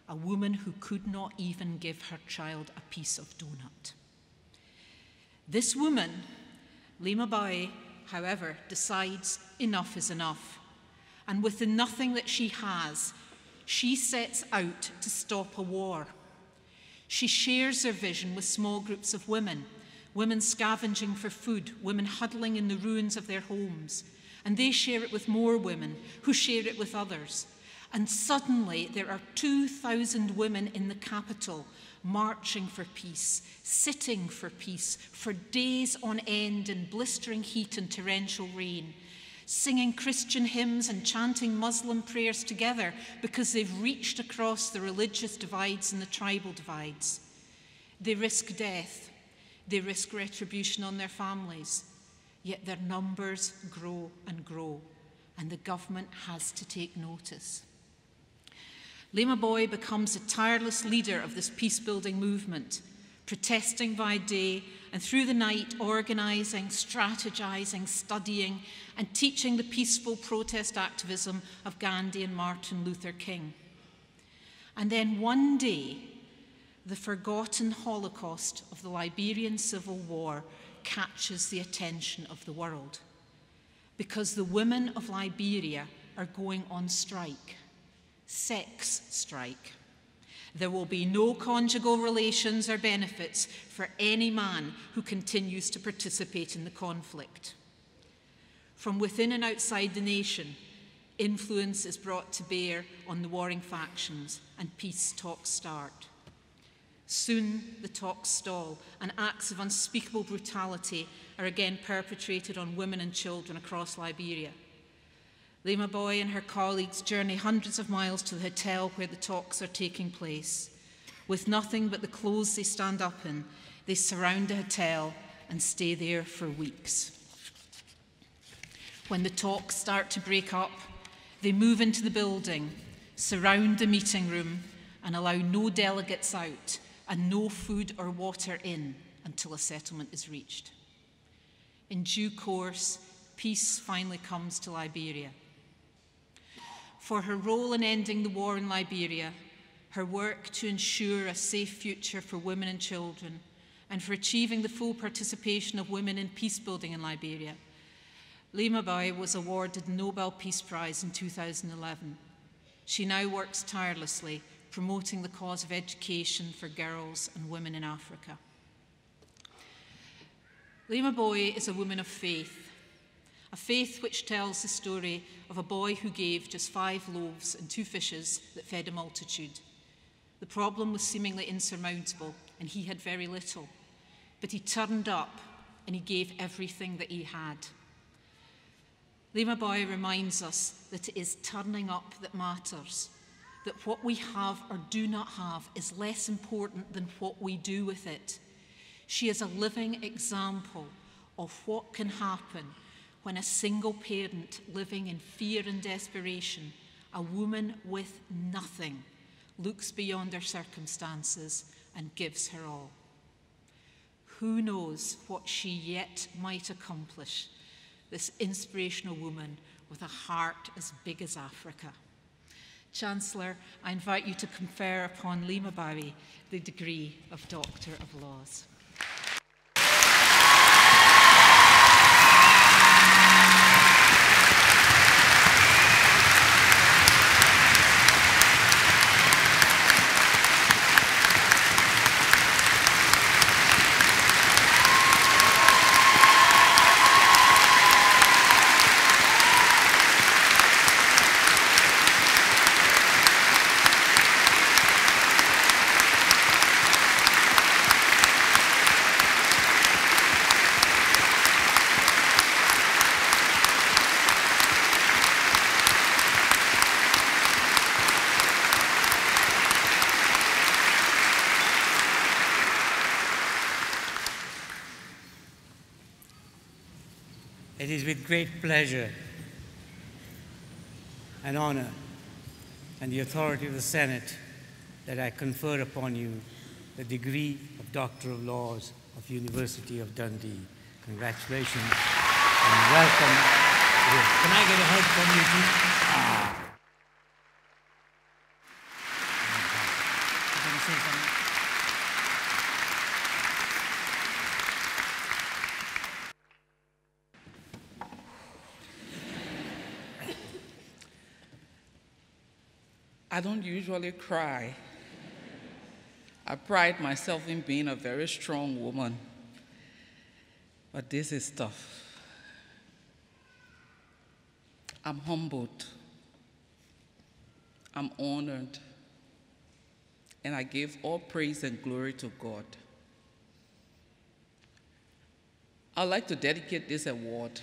A woman who could not even give her child a piece of donut. This woman, Lima Bowie, however, decides enough is enough. And with the nothing that she has, she sets out to stop a war. She shares her vision with small groups of women, women scavenging for food, women huddling in the ruins of their homes. And they share it with more women who share it with others. And suddenly there are 2,000 women in the capital marching for peace, sitting for peace, for days on end in blistering heat and torrential rain, singing Christian hymns and chanting Muslim prayers together because they've reached across the religious divides and the tribal divides. They risk death, they risk retribution on their families, yet their numbers grow and grow, and the government has to take notice. Lima Bowie becomes a tireless leader of this peace-building movement, protesting by day and through the night organising, strategising, studying, and teaching the peaceful protest activism of Gandhi and Martin Luther King. And then one day, the forgotten Holocaust of the Liberian Civil War catches the attention of the world, because the women of Liberia are going on strike, sex strike. There will be no conjugal relations or benefits for any man who continues to participate in the conflict. From within and outside the nation, influence is brought to bear on the warring factions, and peace talks start. Soon the talks stall, and acts of unspeakable brutality are again perpetrated on women and children across Liberia. Lema Boy and her colleagues journey hundreds of miles to the hotel where the talks are taking place. With nothing but the clothes they stand up in, they surround the hotel and stay there for weeks. When the talks start to break up, they move into the building, surround the meeting room, and allow no delegates out and no food or water in until a settlement is reached. In due course, peace finally comes to Liberia. For her role in ending the war in Liberia, her work to ensure a safe future for women and children, and for achieving the full participation of women in peace building in Liberia, Lema Boy was awarded the Nobel Peace Prize in 2011. She now works tirelessly promoting the cause of education for girls and women in Africa. Lema Boy is a woman of faith, a faith which tells the story of a boy who gave just 5 loaves and 2 fishes that fed a multitude. The problem was seemingly insurmountable, and he had very little, but he turned up and he gave everything that he had. Lema Boy reminds us that it is turning up that matters, that what we have or do not have is less important than what we do with it. She is a living example of what can happen when a single parent living in fear and desperation, a woman with nothing, looks beyond her circumstances and gives her all. Who knows what she yet might accomplish, this inspirational woman with a heart as big as Africa. Chancellor, I invite you to confer upon Lema Boy the degree of Doctor of Laws. It is with great pleasure and honor and the authority of the Senate that I confer upon you the degree of Doctor of Laws of University of Dundee. Congratulations and welcome. Can I get a hug from you, too? I'm going to say something. I don't usually cry. I pride myself in being a very strong woman, but this is tough. I'm humbled, I'm honored, and I give all praise and glory to God. I'd like to dedicate this award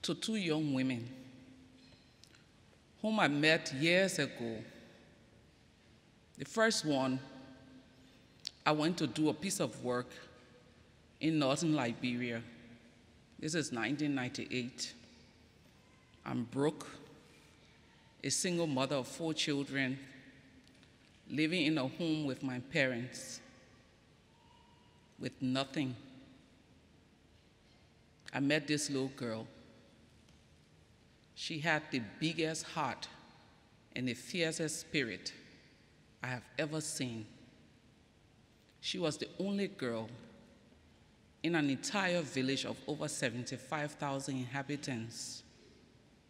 to 2 young women whom I met years ago. The first one, I went to do a piece of work in northern Liberia. This is 1998. I'm broke, a single mother of 4 children, living in a home with my parents. with nothing. I met this little girl. She had the biggest heart and the fiercest spirit I have ever seen. She was the only girl in an entire village of over 75,000 inhabitants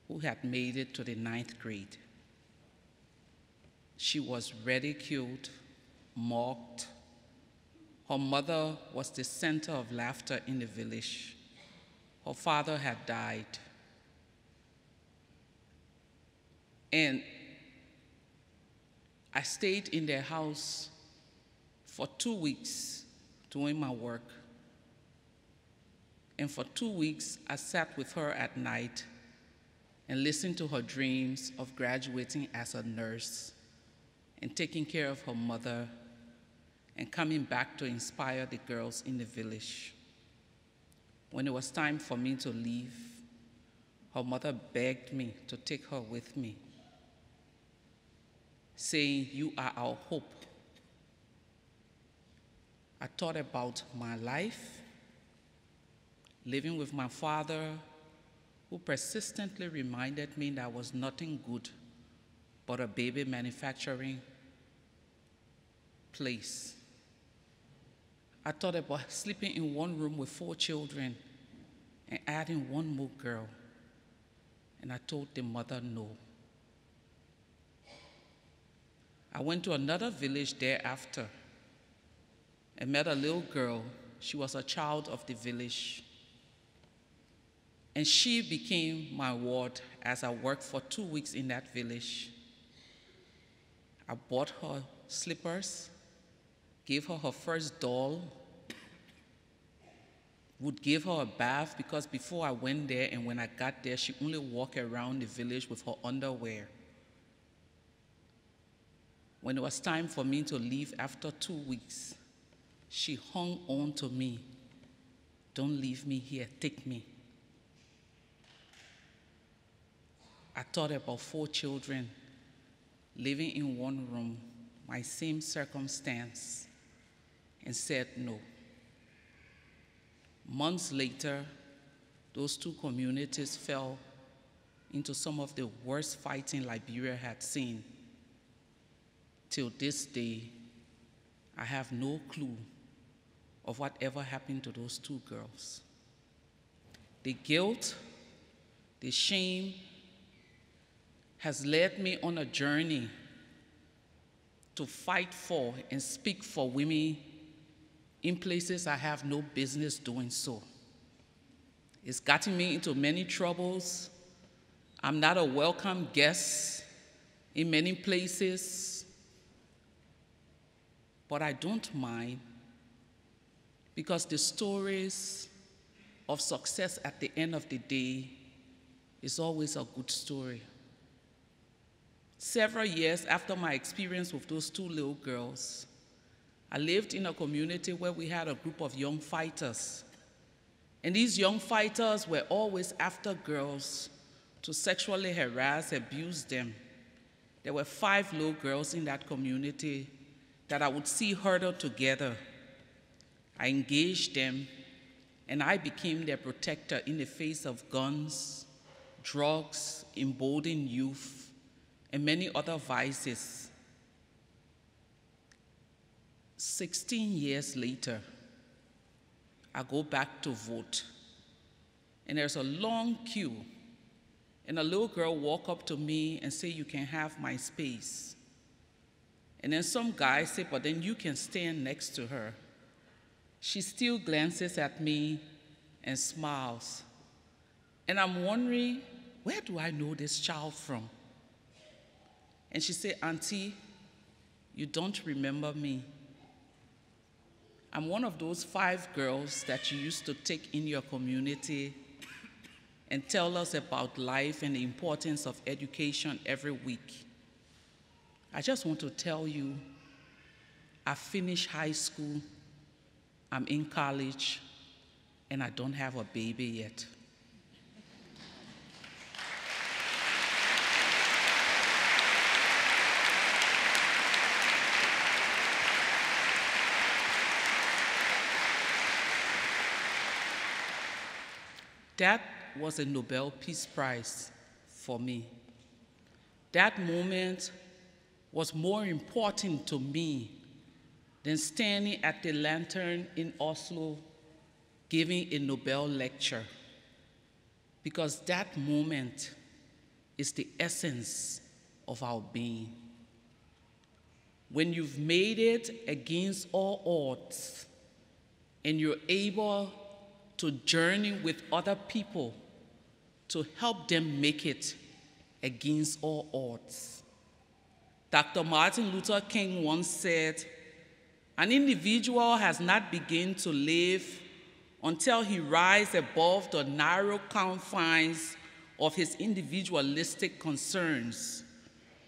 who had made it to the 9th grade. She was ridiculed, mocked. Her mother was the center of laughter in the village. Her father had died. And I stayed in their house for 2 weeks doing my work. And for 2 weeks, I sat with her at night and listened to her dreams of graduating as a nurse and taking care of her mother and coming back to inspire the girls in the village. When it was time for me to leave, her mother begged me to take her with me, saying, "You are our hope." I thought about my life, living with my father, who persistently reminded me that I was nothing good but a baby manufacturing place. I thought about sleeping in one room with 4 children and adding 1 more girl. And I told the mother no. I went to another village thereafter and met a little girl. She was a child of the village. And she became my ward as I worked for 2 weeks in that village. I bought her slippers, gave her her first doll, would give her a bath because before I went there and when I got there, she only walked around the village with her underwear. When it was time for me to leave after 2 weeks, she hung on to me. "Don't leave me here, take me." I thought about 4 children living in one room, my same circumstance, and said no. Months later, those 2 communities fell into some of the worst fighting Liberia had seen. Till this day, I have no clue of whatever happened to those 2 girls. The guilt, the shame, has led me on a journey to fight for and speak for women in places I have no business doing so. It's gotten me into many troubles. I'm not a welcome guest in many places, but I don't mind because the stories of success at the end of the day is always a good story. Several years after my experience with those 2 little girls, I lived in a community where we had a group of young fighters. And these young fighters were always after girls to sexually harass, abuse them. There were 5 little girls in that community that I would see huddled together. I engaged them, and I became their protector in the face of guns, drugs, emboldened youth, and many other vices. 16 years later, I go back to vote, and there's a long queue, and a little girl walk up to me and say, "You can have my space." And then some guy say, "But then you can stand next to her." She still glances at me and smiles. And I'm wondering, where do I know this child from? And she said, "Auntie, you don't remember me. I'm one of those 5 girls that you used to take in your community and tell us about life and the importance of education every week. I just want to tell you, I finished high school, I'm in college, and I don't have a baby yet." That was a Nobel Peace Prize for me. That moment was more important to me than standing at the Lantern in Oslo giving a Nobel lecture, because that moment is the essence of our being. When you've made it against all odds and you're able to journey with other people to help them make it against all odds. Dr. Martin Luther King once said, "An individual has not begun to live until he rises above the narrow confines of his individualistic concerns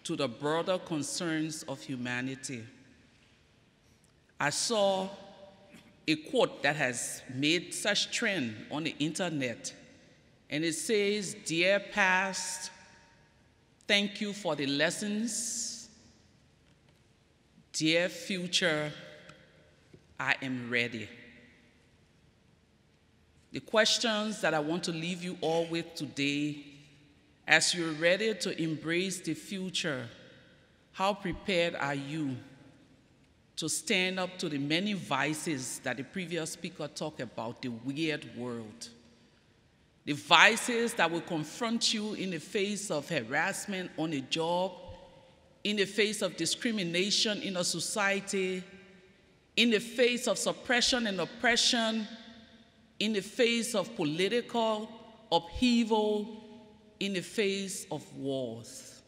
to the broader concerns of humanity." I saw a quote that has made such trend on the internet, and it says, "Dear past, thank you for the lessons. Dear future, I am ready." The questions that I want to leave you all with today, as you're ready to embrace the future, how prepared are you to stand up to the many vices that the previous speaker talked about, the weird world? The vices that will confront you in the face of harassment on a job, in the face of discrimination in a society, in the face of suppression and oppression, in the face of political upheaval, in the face of wars.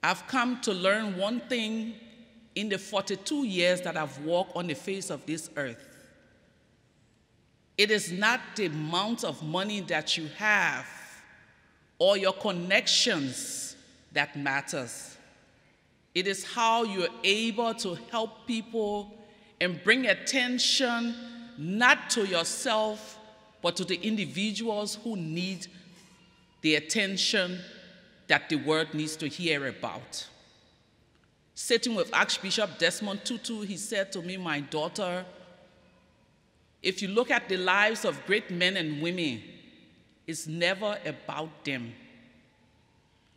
I've come to learn one thing in the 42 years that I've walked on the face of this earth. It is not the amount of money that you have or your connections that matters. It is how you're able to help people and bring attention not to yourself, but to the individuals who need the attention that the world needs to hear about. Sitting with Archbishop Desmond Tutu, he said to me, "My daughter, if you look at the lives of great men and women, it's never about them.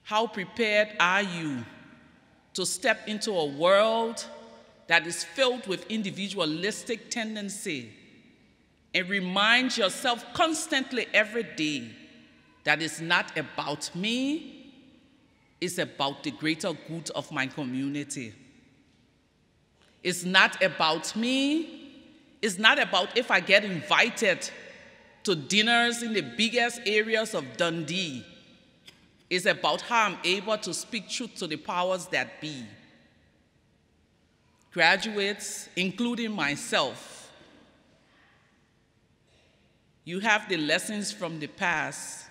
How prepared are you to step into a world that is filled with individualistic tendency and remind yourself constantly every day that it's not about me, it's about the greater good of my community. It's not about me, it's not about if I get invited to dinners in the biggest areas of Dundee. It's about how I'm able to speak truth to the powers that be." Graduates, including myself, you have the lessons from the past,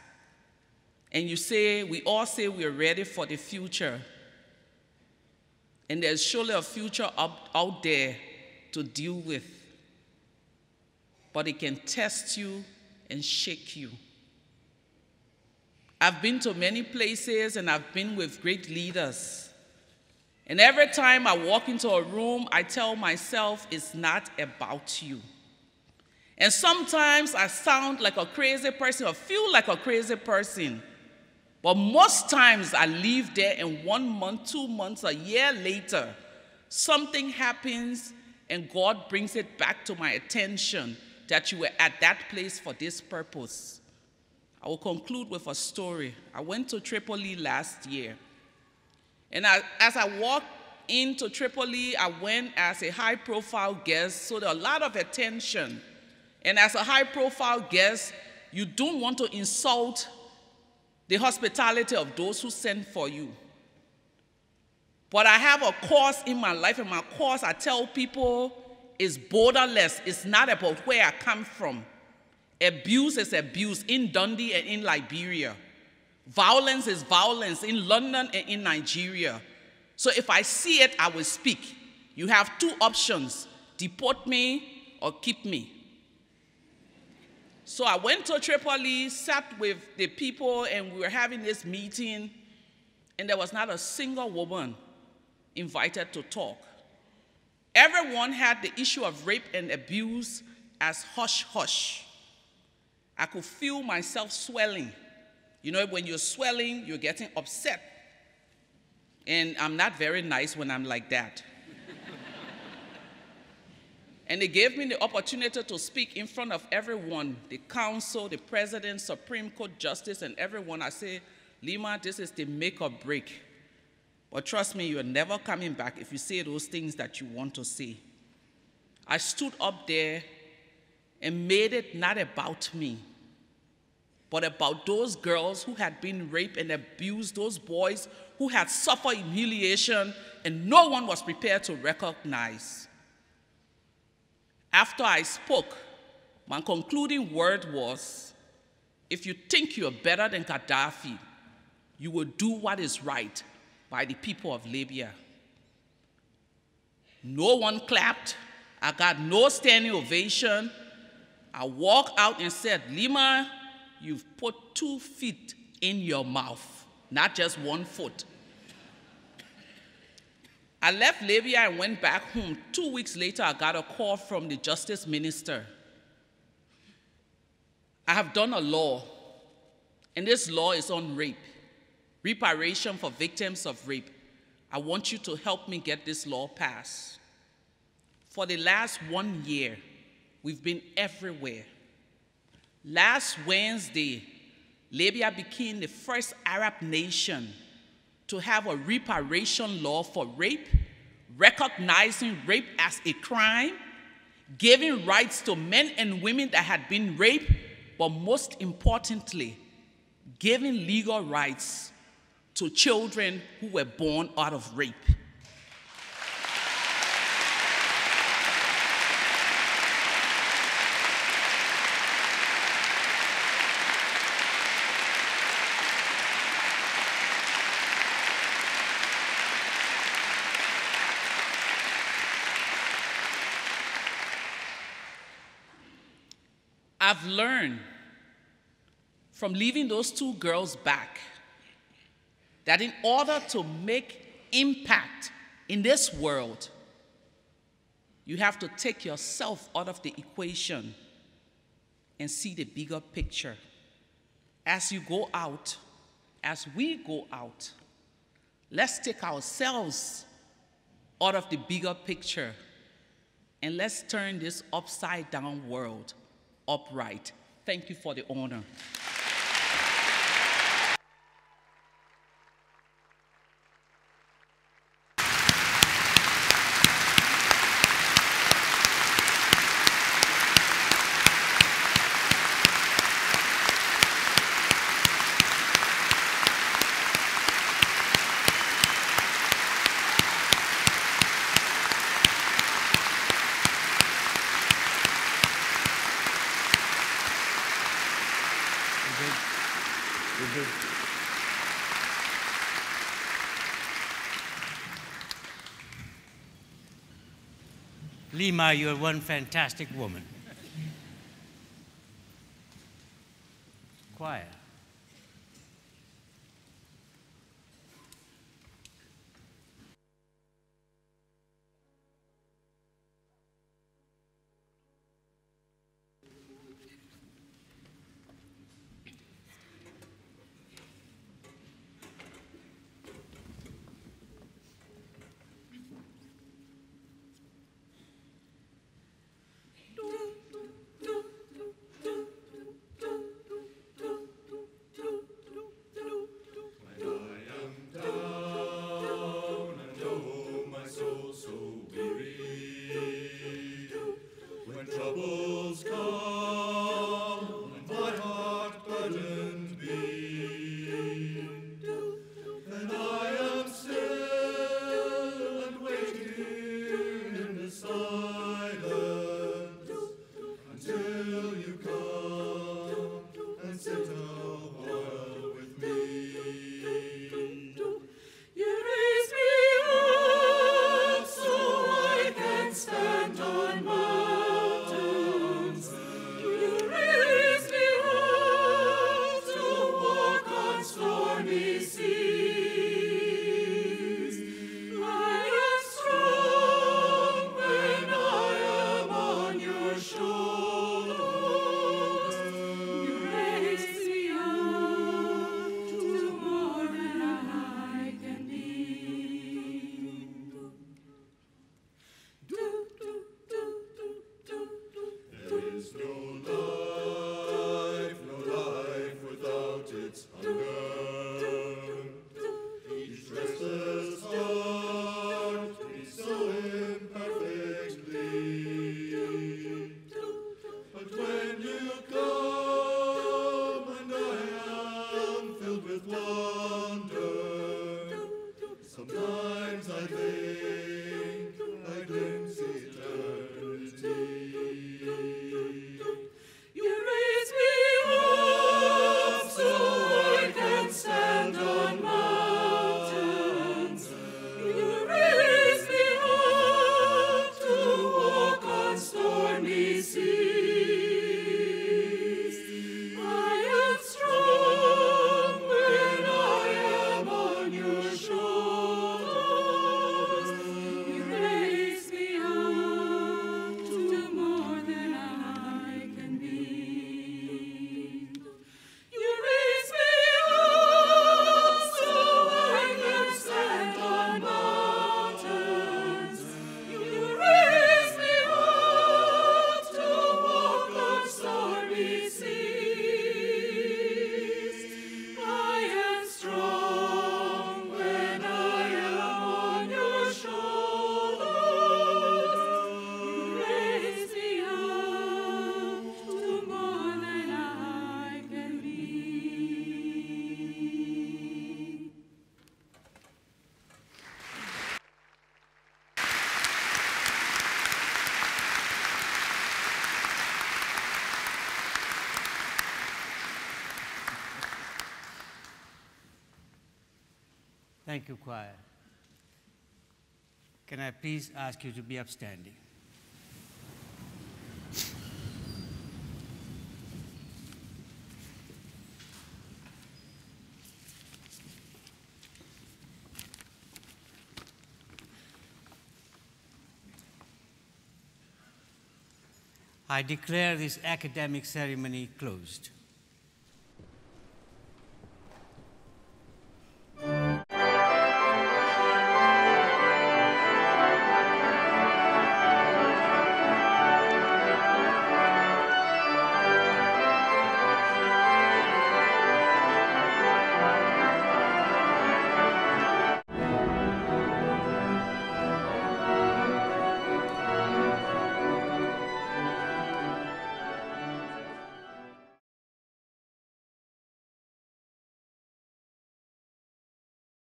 and we all say we're ready for the future. And there's surely a future out there to deal with, but it can test you and shake you. I've been to many places and I've been with great leaders. And every time I walk into a room, I tell myself, it's not about you. And sometimes I sound like a crazy person or feel like a crazy person. But most times I leave there and 1 month, 2 months, a year later, something happens and God brings it back to my attention that you were at that place for this purpose. I will conclude with a story. I went to Tripoli last year. And as I walked into Tripoli, I went as a high-profile guest, so there was a lot of attention. And as a high-profile guest, you don't want to insult the hospitality of those who sent for you. But I have a course in my life, and my course, I tell people, is borderless. It's not about where I come from. Abuse is abuse in Dundee and in Liberia. Violence is violence in London and in Nigeria. So if I see it, I will speak. You have two options: deport me or keep me. So I went to Tripoli, sat with the people, and we were having this meeting, and there was not a single woman invited to talk. Everyone had the issue of rape and abuse as hush-hush. I could feel myself swelling. You know, when you're swelling, you're getting upset. And I'm not very nice when I'm like that. And they gave me the opportunity to speak in front of everyone, the council, the president, Supreme Court justice, and everyone. I say, Lima, this is the make or break. But trust me, you're never coming back if you say those things that you want to say. I stood up there and made it not about me, but about those girls who had been raped and abused, those boys who had suffered humiliation and no one was prepared to recognize. After I spoke, my concluding word was, if you think you're better than Gaddafi, you will do what is right by the people of Libya. No one clapped. I got no standing ovation. I walked out and said, Lima, you've put 2 feet in your mouth, not just 1 foot. I left Libya and went back home. 2 weeks later, I got a call from the justice minister. I have done a law, and this law is on rape, reparation for victims of rape. I want you to help me get this law passed. For the last 1 year, we've been everywhere. Last Wednesday, Libya became the first Arab nation to have a reparation law for rape, recognizing rape as a crime, giving rights to men and women that had been raped, but most importantly, giving legal rights to children who were born out of rape. I've learned from leaving those 2 girls back that in order to make impact in this world, you have to take yourself out of the equation and see the bigger picture. As you go out, as we go out, let's take ourselves out of the bigger picture and let's turn this upside-down world upright. Thank you for the honor. Lima, you're one fantastic woman. Quiet. Shoulders, you Thank you, choir. Can I please ask you to be upstanding? I declare this academic ceremony closed.